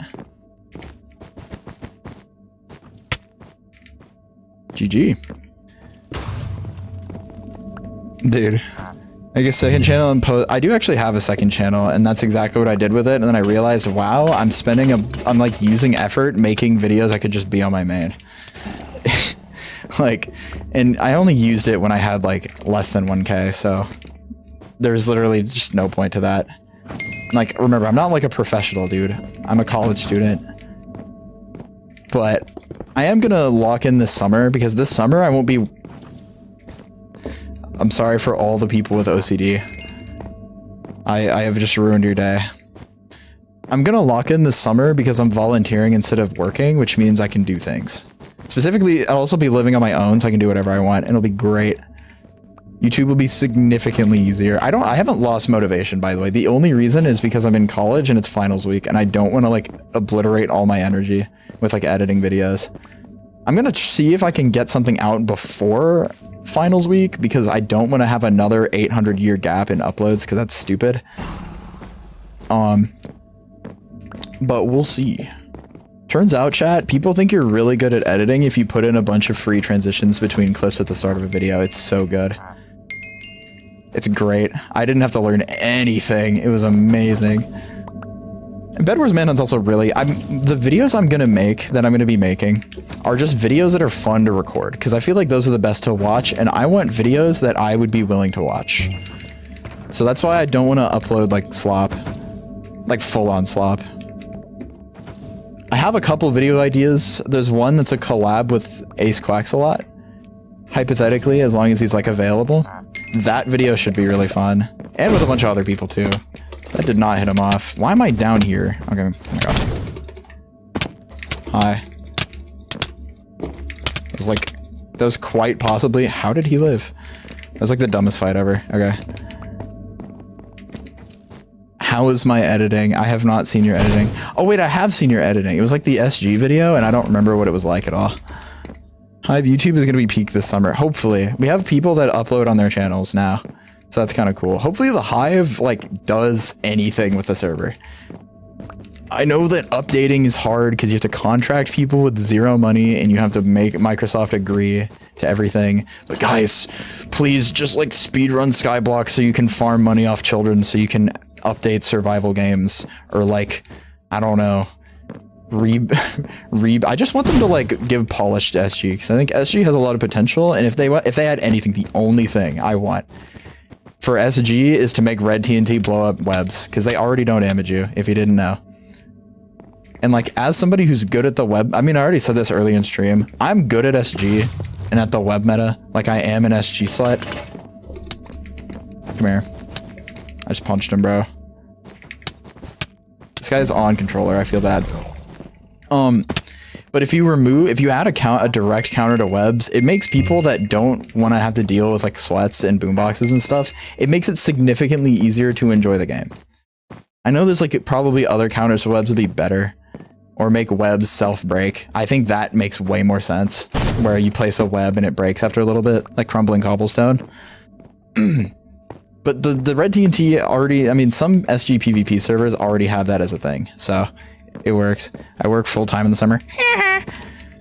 GG. Dude. Like a second channel and post. I do actually have a second channel, and that's exactly what I did with it. And then I realized, wow, I'm like using effort making videos I could just be on my main. Like, and I only used it when I had like less than 1K, so there's literally just no point to that. Like, remember, I'm not like a professional, dude. I'm a college student. But I am gonna lock in this summer, because this summer I won't be... I'm sorry for all the people with OCD. I have just ruined your day. I'm gonna lock in this summer because I'm volunteering instead of working, which means I can do things. Specifically, I'll also be living on my own, so I can do whatever I want, and it'll be great. YouTube will be significantly easier. I haven't lost motivation, by the way. The only reason is because I'm in college and it's finals week, and I don't want to like obliterate all my energy with like editing videos. I'm gonna see if I can get something out before finals week, because I don't want to have another 800-year gap in uploads, because that's stupid. But we'll see. Turns out, chat, people think you're really good at editing if you put in a bunch of free transitions between clips at the start of a video. It's so good. It's great. I didn't have to learn anything. It was amazing. And Bedwars Manhunt's also really... the videos I'm going to make, that I'm going to be making, are just videos that are fun to record, because I feel like those are the best to watch, and I want videos that I would be willing to watch. So that's why I don't want to upload, like, slop. Like, full-on slop. I have a couple video ideas. There's one that's a collab with Ace Quacksalot. Hypothetically, as long as he's, like, available. That video should be really fun. And with a bunch of other people, too. That did not hit him off. Why am I down here? Okay, oh my god. Hi. It was like... that was quite possibly... how did he live? That was like the dumbest fight ever. Okay. How is my editing? I have not seen your editing. Oh wait, I have seen your editing. It was like the SG video, and I don't remember what it was like at all. Hive YouTube is going to be peak this summer. Hopefully. We have people that upload on their channels now. So that's kind of cool. Hopefully the Hive, like, does anything with the server. I know that updating is hard because you have to contract people with zero money, and you have to make Microsoft agree to everything. But guys, please just, like, speedrun Skyblock so you can farm money off children, so you can update survival games. Or, like, I don't know. I just want them to like give polish to SG, because I think SG has a lot of potential, and if they had anything, the only thing I want for SG is to make red TNT blow up webs, because they already don't damage you, if you didn't know. And like, as somebody who's good at the web, I mean, I already said this early in stream, I'm good at SG and at the web meta, like I am an SG slut. Come here. I just punched him, bro. This guy's on controller, I feel bad. But if you add a direct counter to webs, it makes people that don't want to have to deal with like sweats and boomboxes and stuff, it makes it significantly easier to enjoy the game. I know there's like probably other counters to webs would be better, or make webs self-break. I think that makes way more sense, where you place a web and it breaks after a little bit, like crumbling cobblestone. But the red TNT already, I mean, some SG PvP servers already have that as a thing, so it works. I work full-time in the summer.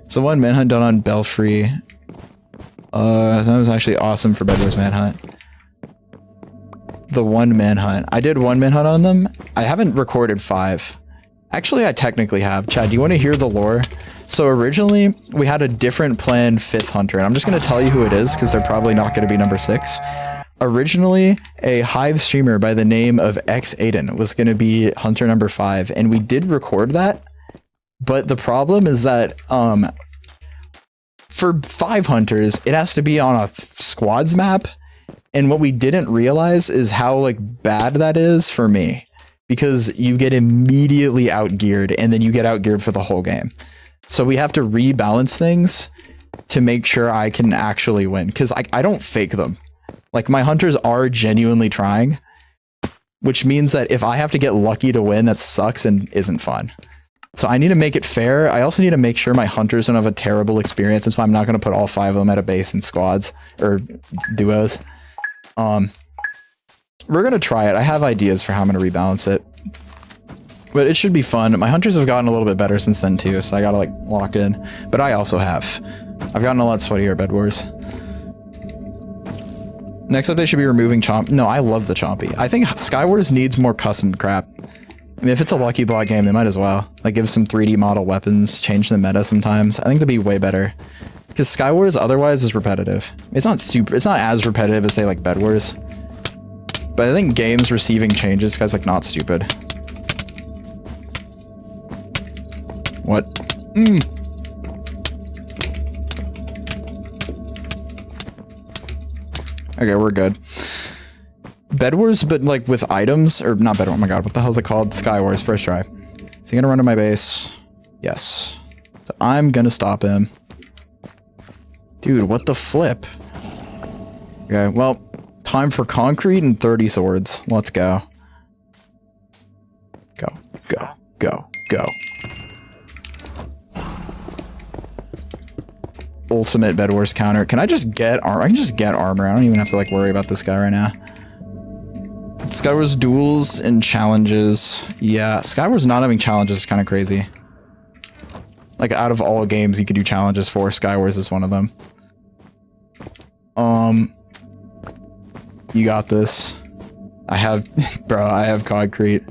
So one manhunt done on Belfry. That was actually awesome for Bedwars manhunt. The one manhunt. I did one manhunt on them. I haven't recorded 5. Actually, I technically have. Chad, do you want to hear the lore? So originally, we had a different planned 5th hunter, and I'm just going to tell you who it is, because they're probably not going to be number 6. Originally, a Hive streamer by the name of X Aiden was going to be hunter number 5, and we did record that. But the problem is that for 5 hunters, it has to be on a squads map, and what we didn't realize is how like bad that is for me, because you get immediately outgeared, and then you get outgeared for the whole game. So we have to rebalance things to make sure I can actually win, because I don't fake them. Like, my hunters are genuinely trying, which means that if I have to get lucky to win, that sucks and isn't fun. So I need to make it fair. I also need to make sure my hunters don't have a terrible experience. That's why I'm not going to put all 5 of them at a base in squads or duos. We're going to try it. I have ideas for how I'm going to rebalance it. But it should be fun. My hunters have gotten a little bit better since then too, so I got to like lock in. But I also have. I've gotten a lot sweatier at Bedwars. Next up, they should be removing Chomp. No, I love the Chompy. I think Skywars needs more custom crap. I mean, if it's a Lucky Block game, they might as well. Like, give some 3D model weapons, change the meta sometimes. I think that'd be way better. Because Skywars otherwise is repetitive. It's not as repetitive as say like Bedwars. But I think games receiving changes, guys, like not stupid. What? Okay, we're good. Bedwars, but like with items, or not Bedwars, oh my god, what the hell is it called? Skywars, first try. Is he gonna run to my base? Yes. So I'm gonna stop him. Dude, what the flip? Okay, well, time for concrete and 30 swords. Let's go. Go, go, go, go. Ultimate Bedwars counter. Can I just get armor? I can just get armor. I don't even have to like worry about this guy right now. Skywars duels and challenges. Yeah, Skywars not having challenges is kind of crazy. Like out of all games you could do challenges for, Skywars is one of them. You got this. I have, bro, I have concrete.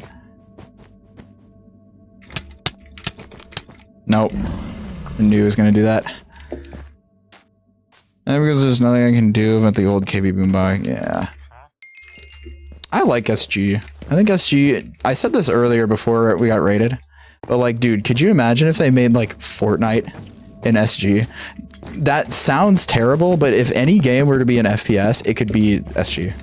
Nope. I knew I was gonna do that. And because there's nothing I can do about the old KB Boombot. Yeah. I like SG. I think SG, I said this earlier before we got raided, but like, dude, could you imagine if they made like Fortnite in SG? That sounds terrible, but if any game were to be an FPS, it could be SG.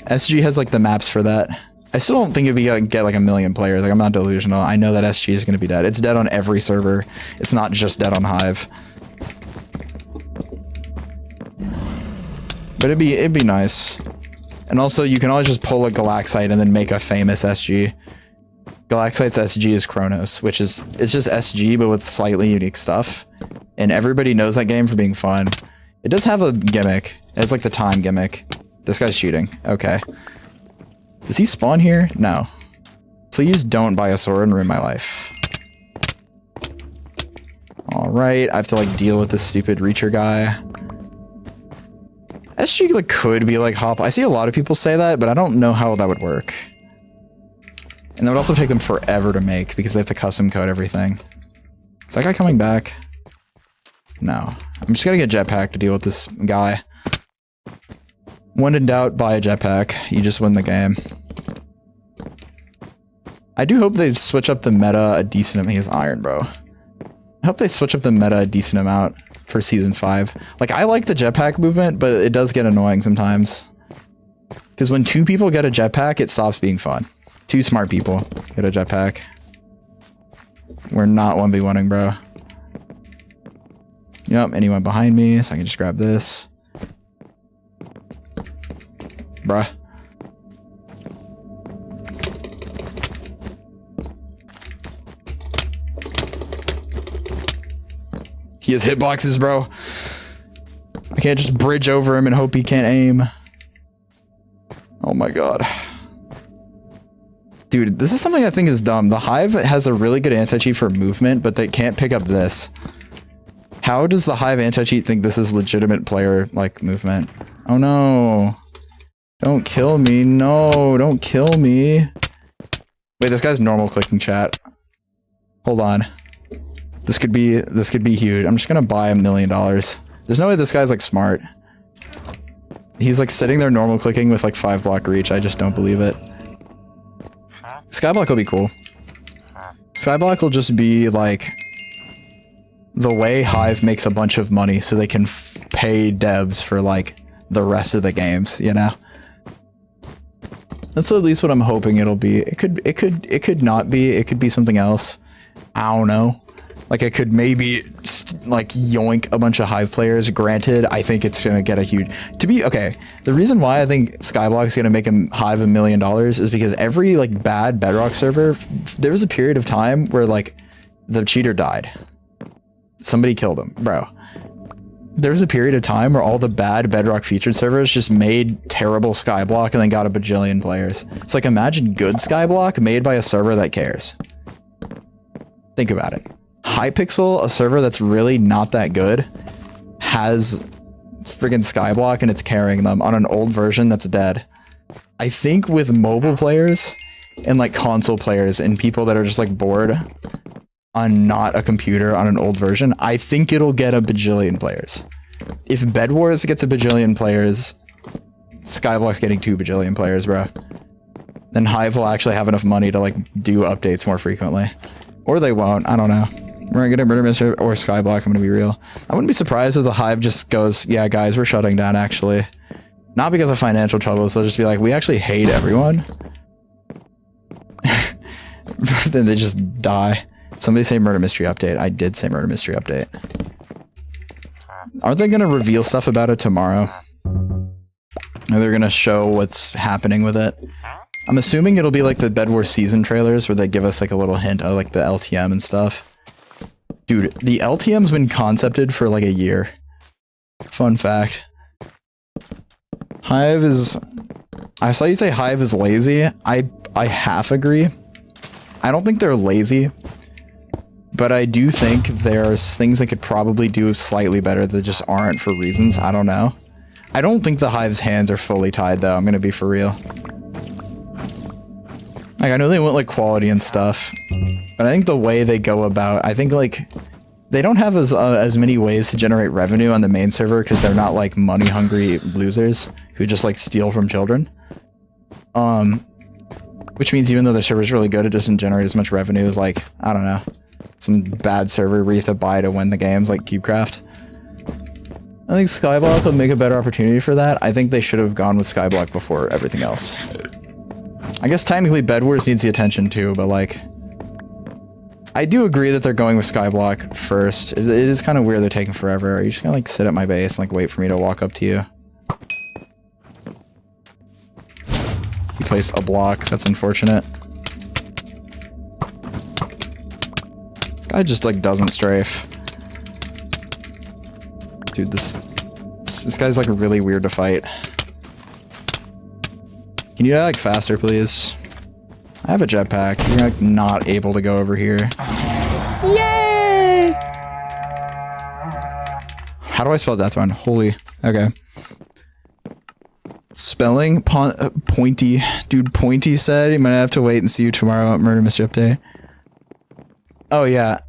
SG has like the maps for that. I still don't think it'd be like, get like 1 million players. Like, I'm not delusional. I know that SG is going to be dead. It's dead on every server. It's not just dead on Hive. But it'd be nice. And also, you can always just pull a Galaxite and then make a famous SG. Galaxite's SG is Chronos, which is, it's just SG, but with slightly unique stuff. And everybody knows that game for being fun. It does have a gimmick. It's like the time gimmick. This guy's cheating. Okay. Does he spawn here? No. Please don't buy a sword and ruin my life. Alright, I have to like deal with this stupid Reacher guy. SG like could be like hop. I see a lot of people say that, but I don't know how that would work. And that would also take them forever to make because they have to custom code everything. Is that guy coming back? No. I'm just gonna get jetpack to deal with this guy. When in doubt, buy a jetpack. You just win the game. I do hope they switch up the meta a decent amount. He has iron, bro. I hope they switch up the meta a decent amount for season 5. Like, I like the jetpack movement, but it does get annoying sometimes. Because when 2 people get a jetpack, it stops being fun. 2 smart people get a jetpack. We're not 1v1ing, bro. Yep, anyone behind me, so I can just grab this. Bruh. He has hitboxes, bro. I can't just bridge over him and hope he can't aim. Oh my god. Dude, this is something I think is dumb. The Hive has a really good anti-cheat for movement, but they can't pick up this. How does the Hive anti-cheat think this is legitimate player, like, movement? Oh no. Don't kill me. No, don't kill me. Wait, this guy's normal clicking chat. Hold on. This could be huge. I'm just gonna buy $1 million. There's no way this guy's like smart. He's like sitting there normal clicking with like 5 block reach. I just don't believe it. Skyblock will be cool. Skyblock will just be like the way Hive makes a bunch of money so they can pay devs for like the rest of the games, you know? That's at least what I'm hoping it'll be. It could not be. It could be something else. I don't know. Like, it could maybe like yoink a bunch of Hive players. Granted, I think it's gonna get a huge okay. The reason why I think Skyblock is gonna make Hive $1 million is because every like bad Bedrock server, there was a period of time where like the cheater died. Somebody killed him, bro. There was a period of time where all the bad Bedrock featured servers just made terrible Skyblock and then got a bajillion players. So like, imagine good Skyblock made by a server that cares. Think about it. Hypixel, a server that's really not that good, has friggin' Skyblock and it's carrying them on an old version that's dead. I think with mobile players and like console players and people that are just like bored, on not a computer on an old version, I think it'll get a bajillion players. If Bedwars gets a bajillion players, Skyblock's getting 2 bajillion players, bro. Then Hive will actually have enough money to like do updates more frequently. Or they won't, I don't know. We're gonna get a Murder Mystery or Skyblock, I'm gonna be real. I wouldn't be surprised if the Hive just goes, yeah guys, we're shutting down actually. Not because of financial troubles, they'll just be like, we actually hate everyone. Then they just die. Somebody say Murder Mystery Update. I did say Murder Mystery Update. Aren't they gonna reveal stuff about it tomorrow? Or they're gonna show what's happening with it? I'm assuming it'll be like the Bedwars season trailers where they give us like a little hint of like the LTM and stuff. Dude, the LTM's been concepted for like a year. Fun fact. Hive is... I saw you say Hive is lazy. I half agree. I don't think they're lazy. But I do think there's things they could probably do slightly better that just aren't for reasons. I don't know. I don't think the Hive's hands are fully tied though. I'm gonna be for real. Like, I know they want like quality and stuff, but I think the way they go about, I think like they don't have as many ways to generate revenue on the main server because they're not like money hungry losers who just like steal from children. Which means even though their server's really good, it doesn't generate as much revenue as like, I don't know, some bad server where you have to buy to win the games like CubeCraft. I think Skyblock would make a better opportunity for that. I think they should have gone with Skyblock before everything else. I guess technically Bedwars needs the attention too, but like... I do agree that they're going with Skyblock first. It is kind of weird they're taking forever. Are you just gonna like sit at my base and like wait for me to walk up to you? You placed a block, that's unfortunate. This guy just like doesn't strafe. Dude, this guy's like really weird to fight. Can you die like faster, please? I have a jetpack. You're like not able to go over here. Yay! How do I spell death run? Holy. Okay. Spelling pointy. Dude, Pointy said he might have to wait and see you tomorrow at Murder Mystery Update. Oh yeah.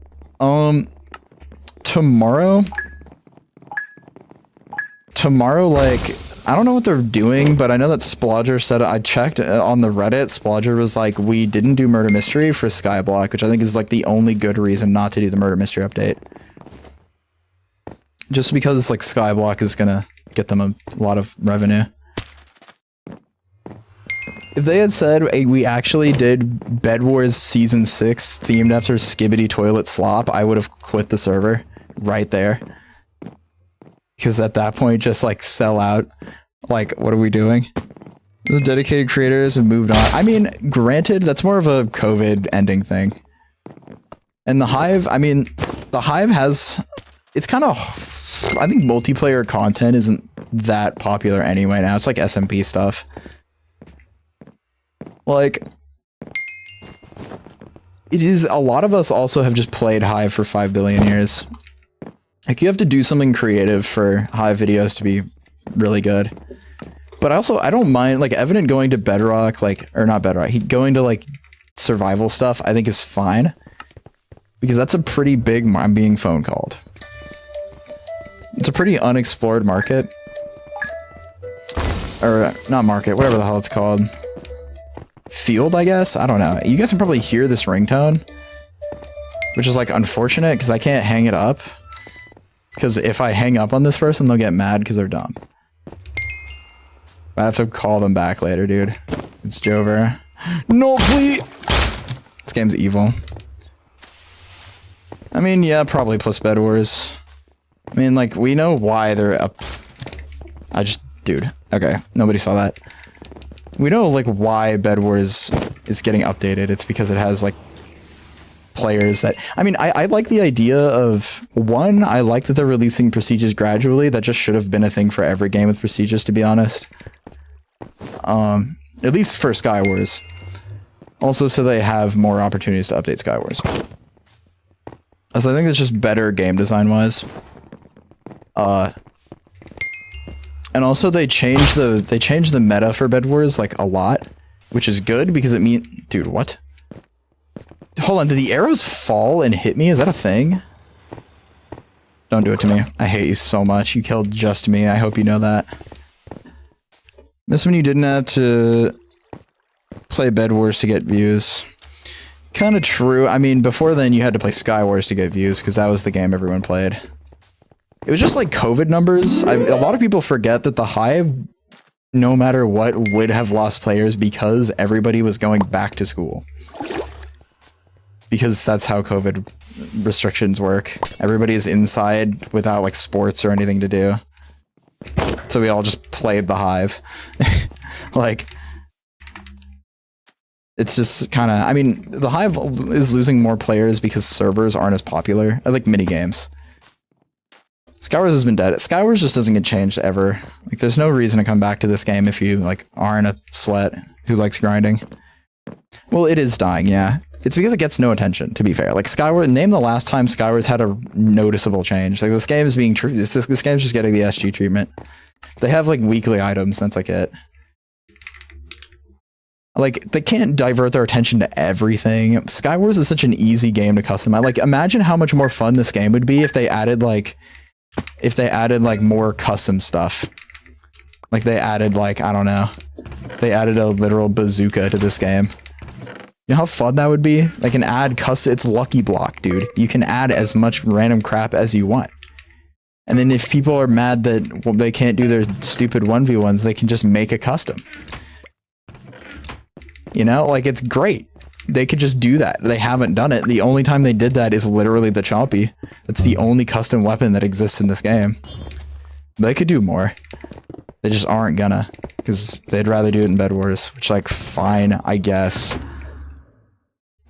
Tomorrow, like, I don't know what they're doing, but I know that Splodger said, I checked on the Reddit, Splodger was like, we didn't do Murder Mystery for Skyblock, which I think is like the only good reason not to do the Murder Mystery Update. Just because like Skyblock is gonna get them a lot of revenue. If they had said, hey, we actually did Bedwars Season 6 themed after Skibbity Toilet Slop, I would have quit the server right there. Because at that point, just like sell out. Like, what are we doing? The dedicated creators have moved on. I mean, granted, that's more of a COVID ending thing. And the Hive, I mean, the Hive has... It's kind of... I think multiplayer content isn't that popular anyway now. It's like SMP stuff. Like... It is... A lot of us also have just played Hive for 5 billion years. Like, you have to do something creative for Hive videos to be really good. But also, I don't mind, like, Evident going to Bedrock, like, or not Bedrock, going to, like, survival stuff, I think is fine. Because that's a pretty big, I'm being phone called. It's a pretty unexplored market. Or, not market, whatever the hell it's called. Field, I guess? I don't know. You guys can probably hear this ringtone. Which is, like, unfortunate, because I can't hang it up. Because if I hang up on this person, they'll get mad because they're dumb. I have to call them back later, dude. It's Jover. No, please! This game's evil. I mean, yeah, probably plus Bedwars. I mean, like, we know why they're up. Dude. Okay, nobody saw that. We know, like, why Bedwars is getting updated. It's because it has, like, players that... I mean, I like the idea of... One, I like that they're releasing prestiges gradually. That just should have been a thing for every game with prestiges, to be honest. At least for Skywars. Also, so they have more opportunities to update Skywars. So I think it's just better game design-wise. And also they changed the meta for Bedwars, like, a lot. Which is good, because it means... Dude, what? Hold on, did the arrows fall and hit me? Is that a thing? Don't do it to me. I hate you so much. You killed just me. I hope you know that. Miss when you didn't have to play Bedwars to get views. Kind of true. I mean, before then you had to play Skywars to get views because that was the game everyone played. It was just like COVID numbers. A lot of people forget that the Hive, no matter what, would have lost players because everybody was going back to school. Because that's how COVID restrictions work. Everybody is inside without like sports or anything to do. So we all just played the Hive. Like, it's just kind of, I mean, the Hive is losing more players because servers aren't as popular. I like mini games. Skywars has been dead. Skywars just doesn't get changed ever. Like, there's no reason to come back to this game if you like aren't a sweat who likes grinding. Well, it is dying, yeah. It's because it gets no attention, to be fair. Like, Skywars, name the last time Skywars had a noticeable change. Like, this game is being true. This game's just getting the SG treatment. They have like weekly items, that's like it. Like, they can't divert their attention to everything. Skywars is such an easy game to customize. Like, imagine how much more fun this game would be if they added like more custom stuff. Like, they added like, I don't know. They added a literal bazooka to this game. You know how fun that would be? Like, an add custom, it's Lucky Block, dude. You can add as much random crap as you want. And then if people are mad that they can't do their stupid 1v1s, they can just make a custom. You know, like, it's great. They could just do that. They haven't done it. The only time they did that is literally the Chompy. That's the only custom weapon that exists in this game. They could do more. They just aren't gonna. Because they'd rather do it in Bedwars. Which, like, fine, I guess.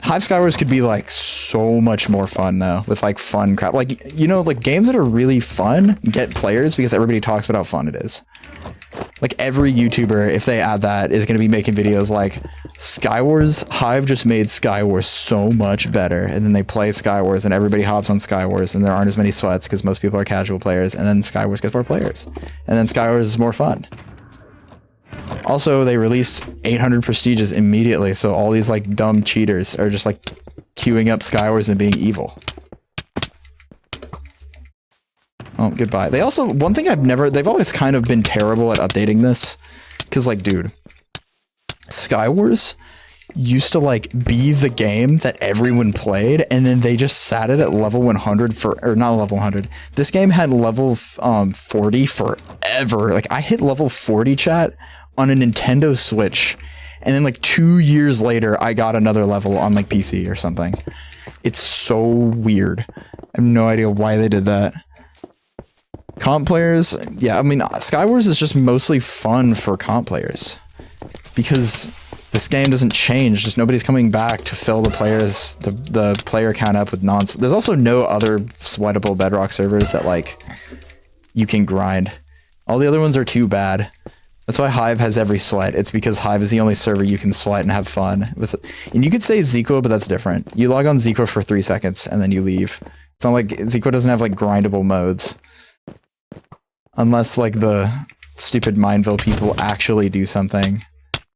Hive Skywars could be, like, so much more fun, though. With, like, fun crap. Like, you know, like, games that are really fun get players because everybody talks about how fun it is. Like, every YouTuber, if they add that, is going to be making videos like, Skywars, Hive just made Skywars so much better. And then they play Skywars and everybody hops on Skywars and there aren't as many sweats because most people are casual players. And then Skywars gets more players. And then Skywars is more fun. Also, they released 800 prestiges immediately. So all these like dumb cheaters are just like queuing up Skywars and being evil. Oh, goodbye. They also, one thing they've always kind of been terrible at updating this. Because, like, dude, Skywars used to, like, be the game that everyone played, and then they just sat it at level 100 or not level 100. This game had level 40 forever. Like, I hit level 40, chat, on a Nintendo Switch, and then, like, 2 years later, I got another level on, like, PC or something. It's so weird. I have no idea why they did that. Comp players, yeah, I mean, Skywars is just mostly fun for comp players because this game doesn't change. Just nobody's coming back to fill the player count up with there's also no other sweatable Bedrock servers that like you can grind. All the other ones are too bad. That's why Hive has every sweat. It's because Hive is the only server you can sweat and have fun with. And you could say Zequa, but that's different. You log on Zequa for 3 seconds and then you leave. It's not like Zequa doesn't have like grindable modes. Unless, like, the stupid Mineville people actually do something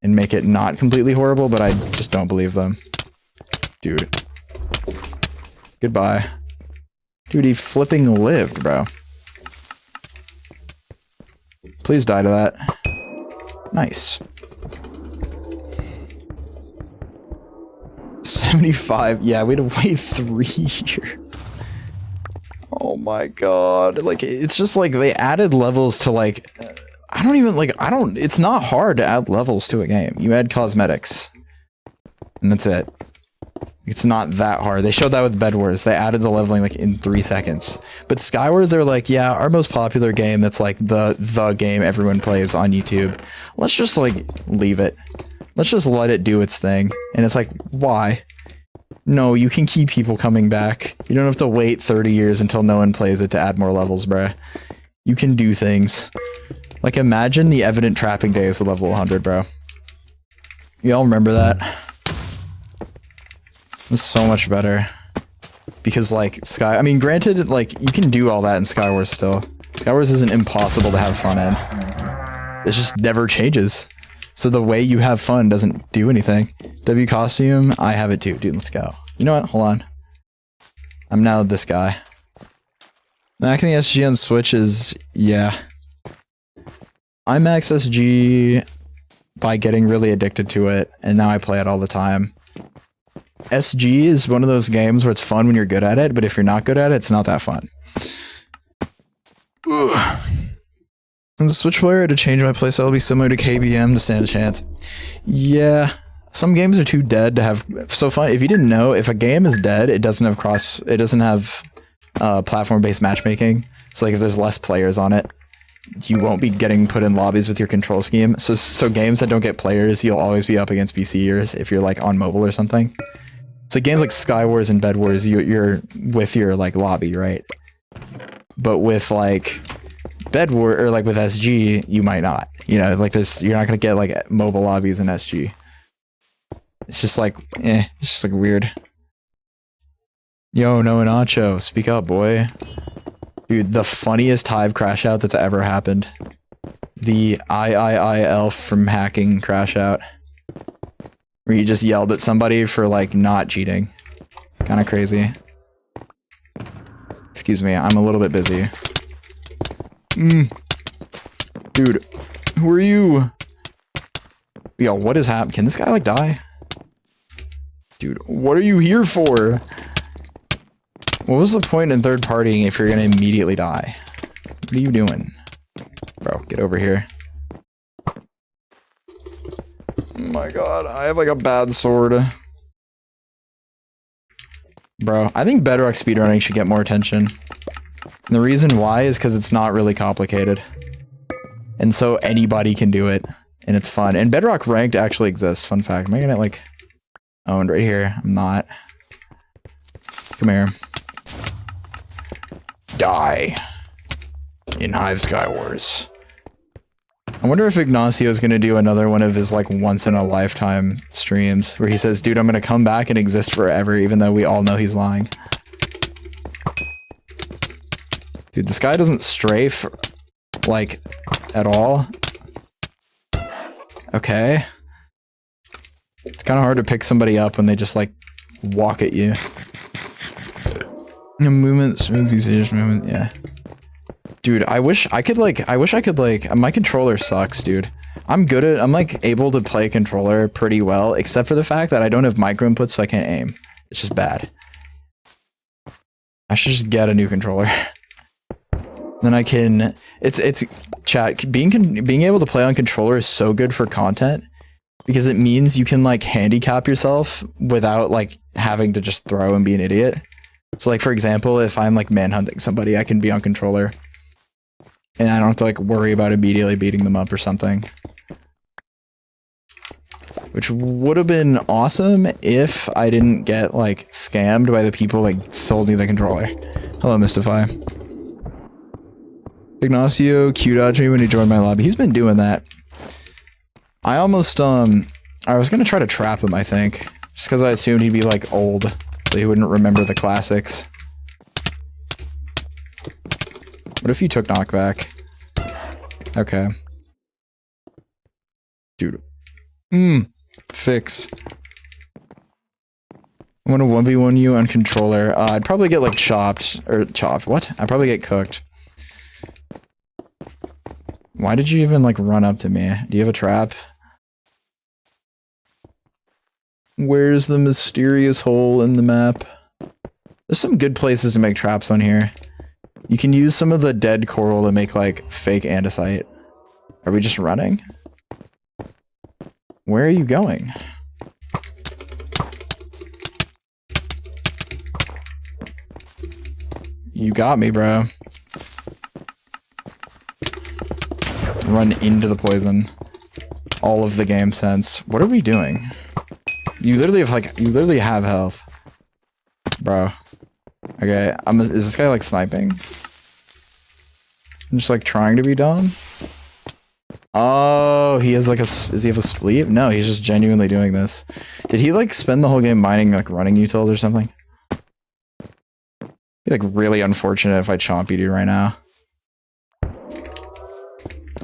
and make it not completely horrible, but I just don't believe them. Dude. Goodbye. Dude, he flipping lived, bro. Please die to that. Nice. 75. Yeah, we had to wait 3 years. Oh my god. Like, it's just like they added levels to like, it's not hard to add levels to a game. You add cosmetics. And that's it. It's not that hard. They showed that with Bedwars. They added the leveling like in 3 seconds. But Skywars, they're like, yeah, our most popular game that's like the game everyone plays on YouTube. Let's just like leave it. Let's just let it do its thing. And it's like, why? No, you can keep people coming back. You don't have to wait 30 years until no one plays it to add more levels, bruh. You can do things. Like, imagine the evident trapping days of level 100, bro. Y'all remember that? It was so much better. Because, like, I mean, granted, like, you can do all that in Skywars still. Skywars isn't impossible to have fun in. It just never changes. So the way you have fun doesn't do anything. W costume, I have it too. Dude, let's go. You know what? Hold on. I'm now this guy. Maxing SG on Switch is, yeah. I max SG by getting really addicted to it, and now I play it all the time. SG is one of those games where it's fun when you're good at it, but if you're not good at it, it's not that fun. Ugh. As a Switch player, to change my playstyle will be similar to KBM to stand a chance. Yeah, some games are too dead to have so fun. If you didn't know, if a game is dead, it doesn't have platform-based matchmaking. So like if there's less players on it, you won't be getting put in lobbies with your control scheme. So games that don't get players, you'll always be up against PCers if you're like on mobile or something. So games like Skywars and Bedwars, you're with your like lobby, right? But with like Bedwars or like with SG, you might not. You know, like this, you're not gonna get like mobile lobbies in SG. It's just like, it's just like weird. Yo, no Nacho, speak up, boy. Dude, the funniest Hive crash out that's ever happened. The elf from hacking crash out. Where he just yelled at somebody for like not cheating. Kind of crazy. Excuse me, I'm a little bit busy. Dude, who are you? Yo, what is happening? Can this guy like die? Dude, what are you here for? What was the point in third partying if you're gonna immediately die? What are you doing? Bro, get over here. Oh my god, I have like a bad sword. Bro, I think Bedrock speedrunning should get more attention. And the reason why is because it's not really complicated. And so anybody can do it. And it's fun. And Bedrock Ranked actually exists. Fun fact. Am I gonna like owned right here? I'm not. Come here. Die. In Hive Skywars. I wonder if Ignacio is gonna do another one of his like once in a lifetime streams where he says, dude, I'm gonna come back and exist forever, even though we all know he's lying. Dude, this guy doesn't strafe like at all. Okay. It's kind of hard to pick somebody up when they just like walk at you. Movement, smooth decision movement, yeah. Dude, I wish I could like, my controller sucks, dude. I'm like able to play controller pretty well, except for the fact that I don't have micro inputs, so I can't aim. It's just bad. I should just get a new controller. Then I can, it's chat, being able to play on controller is so good for content, because it means you can like handicap yourself without like having to just throw and be an idiot. So like, for example, if I'm like manhunting somebody, I can be on controller. And I don't have to like worry about immediately beating them up or something. Which would have been awesome if I didn't get like scammed by the people that sold me the controller. Hello, Mystify. Ignacio Q-dodged me when he joined my lobby. He's been doing that. I almost, I was gonna try to trap him, I think. Just because I assumed he'd be like old, so he wouldn't remember the classics. What if you took knockback? Okay. Dude. Fix. I'm gonna 1v1 you on controller. I'd probably get like chopped. What? I'd probably get cooked. Why did you even like run up to me? Do you have a trap? Where's the mysterious hole in the map? There's some good places to make traps on here. You can use some of the dead coral to make like fake andesite. Are we just running? Where are you going? You got me, bro. Run into the poison. All of the game sense. What are we doing? You literally have health. Bro. Okay, is this guy like sniping? I'm just like trying to be dumb. Oh, he has like does he have a spleef? No, he's just genuinely doing this. Did he like spend the whole game mining like running utils or something? It'd be like really unfortunate if I chomp you right now.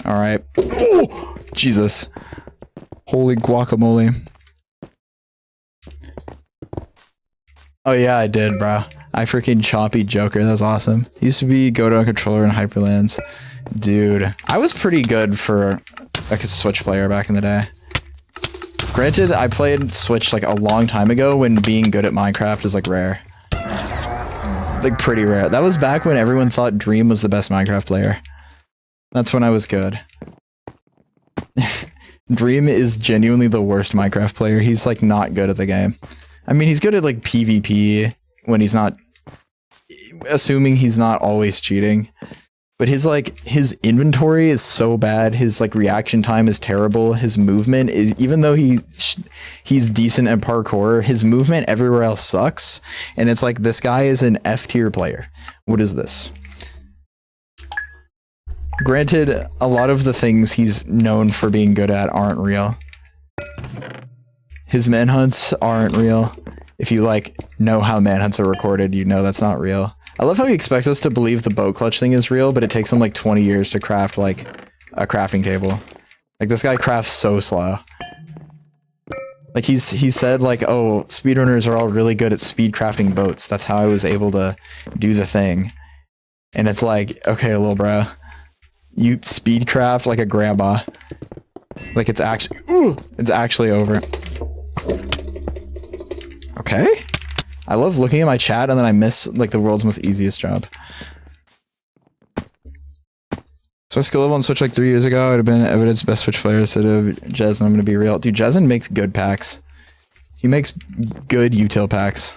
Alright. Oh, Jesus. Holy guacamole. Oh yeah, I did, bro. I freaking choppy Joker. That was awesome. Used to be go to a controller in Hyperlands. Dude, I was pretty good for like a Switch player back in the day. Granted, I played Switch like a long time ago when being good at Minecraft is like rare. Like pretty rare. That was back when everyone thought Dream was the best Minecraft player. That's when I was good. Dream is genuinely the worst Minecraft player. He's like not good at the game. I mean, he's good at like PvP when he's not, assuming he's not always cheating. But his inventory is so bad. His like reaction time is terrible. His movement is, even though he's decent at parkour, his movement everywhere else sucks. And it's like, this guy is an F tier player. What is this? Granted, a lot of the things he's known for being good at aren't real. His manhunts aren't real. If you like know how manhunts are recorded, you know that's not real. I love how he expects us to believe the boat clutch thing is real, but it takes him like 20 years to craft like a crafting table. Like this guy crafts so slow. Like he said like, oh, speedrunners are all really good at speed crafting boats. That's how I was able to do the thing. And it's like, okay, little bro, you speed craft like a grandma. Like it's actually over. Okay. I love looking at my chat and then I miss like the world's most easiest job. So I skill level on Switch like 3 years ago. I'd have been Evidence best Switch player instead of Jezn. I'm gonna be real. Dude, Jezn makes good packs. He makes good util packs.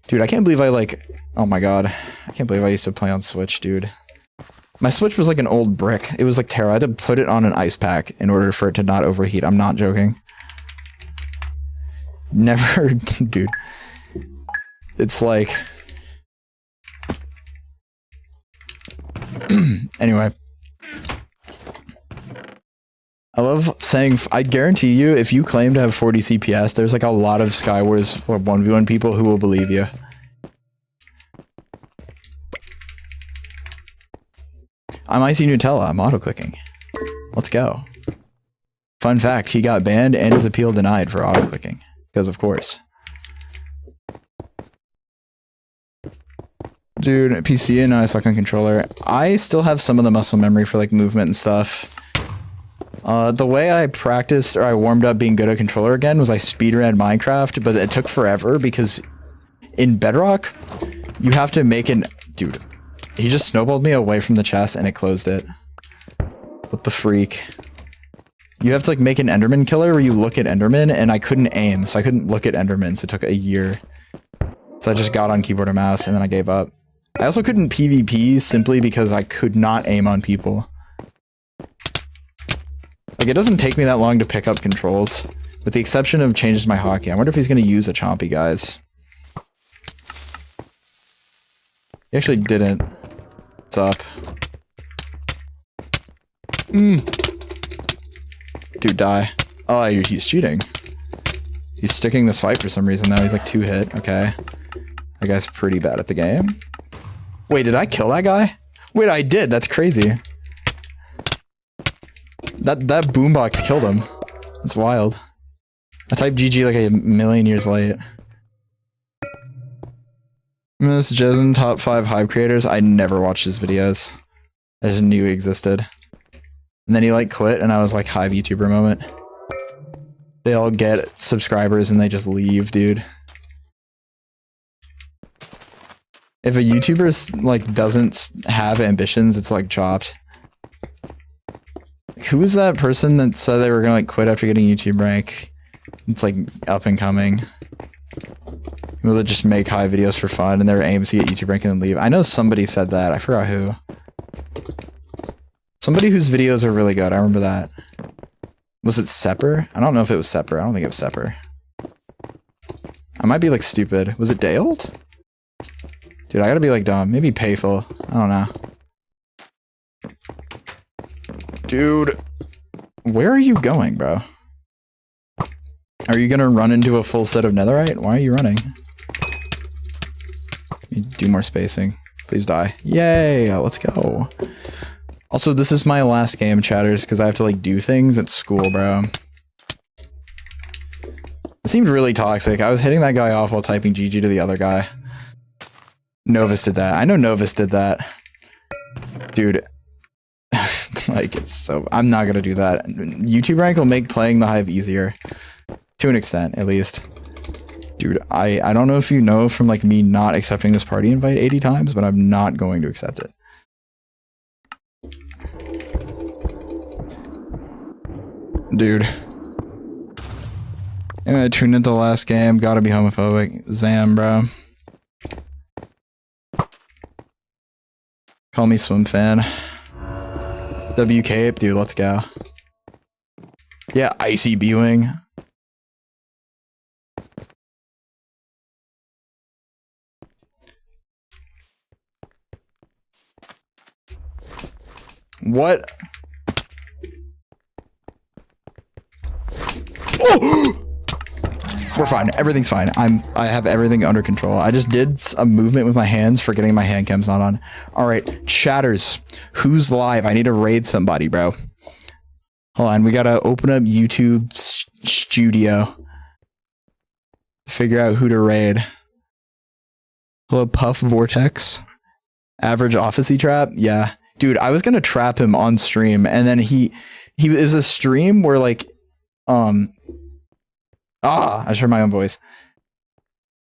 Dude, I can't believe I like, oh my god. I can't believe I used to play on Switch, dude. My Switch was like an old brick. It was like terrible. I had to put it on an ice pack in order for it to not overheat. I'm not joking. Never, dude. It's like... Anyway. I love saying, I guarantee you, if you claim to have 40 CPS, there's like a lot of Skywars or 1v1 people who will believe you. I'm Icy Nutella, I'm auto-clicking. Let's go. Fun fact, he got banned and his appeal denied for auto-clicking. Because of course. Dude, PC and I suck on controller. I still have some of the muscle memory for like movement and stuff. The way I practiced or I warmed up being good at controller again was I speedran Minecraft, but it took forever because in Bedrock, you have to make an... Dude, he just snowballed me away from the chest and it closed it. What the freak? You have to like make an Enderman killer where you look at Enderman, and I couldn't aim, so I couldn't look at Enderman, so it took a year. So I just got on keyboard and mouse, and then I gave up. I also couldn't PvP simply because I could not aim on people. Like, it doesn't take me that long to pick up controls, with the exception of changes my hotkey. I wonder if he's going to use a chompy, guys. He actually didn't. What's up? Dude, die. Oh, he's cheating. He's sticking this fight for some reason, though. He's like 2 hit. Okay. That guy's pretty bad at the game. Wait, did I kill that guy? Wait, I did. That's crazy. That boombox killed him. That's wild. I typed GG like a million years late. Miss Jezn, top 5 Hive creators. I never watched his videos. I just knew he existed. And then he like quit and I was like, Hive YouTuber moment. They all get subscribers and they just leave, dude. If a YouTuber like doesn't have ambitions, it's like chopped. Who was that person that said they were gonna like quit after getting YouTube rank? It's like up and coming. People that just make Hive videos for fun and their aim is to get YouTube rank and then leave. I know somebody said that. I forgot who. Somebody whose videos are really good. I remember that. Was it Sepper? I don't know if it was Sepper. I don't think it was Sepper. I might be like stupid. Was it Daylt? Dude, I gotta be like dumb. Maybe Payful. I don't know. Dude. Where are you going, bro? Are you gonna run into a full set of netherite? Why are you running? Do more spacing. Please die. Yay! Let's go. Also, this is my last game, chatters, because I have to like do things at school, bro. It seemed really toxic. I was hitting that guy off while typing GG to the other guy. Novus did that. I know Novus did that. Dude. Like, it's so... I'm not gonna do that. YouTube rank will make playing the Hive easier. To an extent, at least. Dude, I don't know if you know from, like, me not accepting this party invite 80 times, but I'm not going to accept it. Dude. And I tuned into the last game. Gotta be homophobic. Zam, bro. Call me swim fan. WK, dude, let's go. Yeah, icy B-wing. What? Oh! We're fine. Everything's fine. I have everything under control. I just did a movement with my hands, forgetting my hand cam's not on. All right, chatters. Who's live? I need to raid somebody, bro. Hold on. We gotta open up YouTube Studio. Figure out who to raid. Hello, Puff Vortex. Average Officey trap. Yeah, dude. I was gonna trap him on stream, and then it was a stream where like, I just heard my own voice.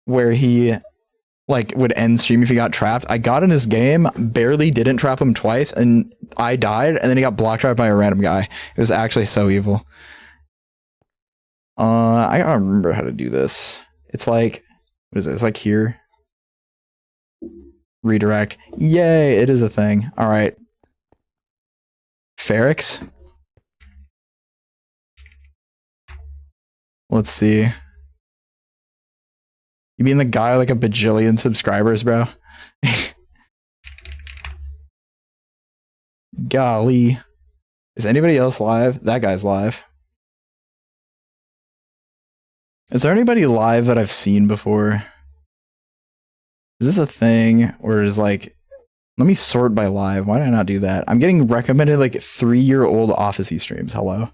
Where he, like, would end stream if he got trapped. I got in his game, barely didn't trap him twice, and I died, and then he got block trapped by a random guy. It was actually so evil. I gotta remember how to do this. It's like, what is it? It's like here. Redirect. Yay, it is a thing. All right. Ferrix. Let's see. You mean the guy with like a bajillion subscribers, bro? Golly. Is anybody else live? That guy's live. Is there anybody live that I've seen before? Is this a thing? Or is like... Let me sort by live. Why did I not do that? I'm getting recommended like 3-year-old Officey streams. Hello?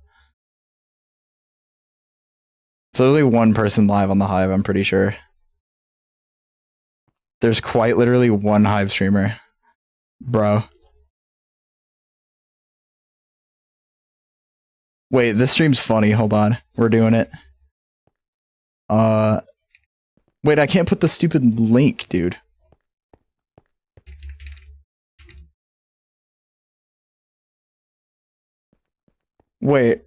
So there's only one person live on the Hive, I'm pretty sure. There's quite literally one Hive streamer. Bro. Wait, this stream's funny. Hold on. We're doing it. Wait, I can't put the stupid link, dude. Wait.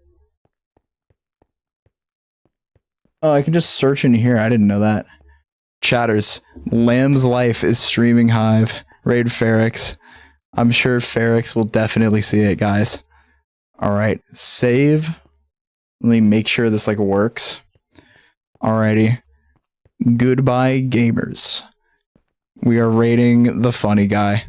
Oh, I can just search in here. I didn't know that. Chatters. Lamb's Life is streaming Hive. Raid Ferrix. I'm sure Ferrix will definitely see it, guys. Alright. Save. Let me make sure this like works. Alrighty. Goodbye, gamers. We are raiding the funny guy.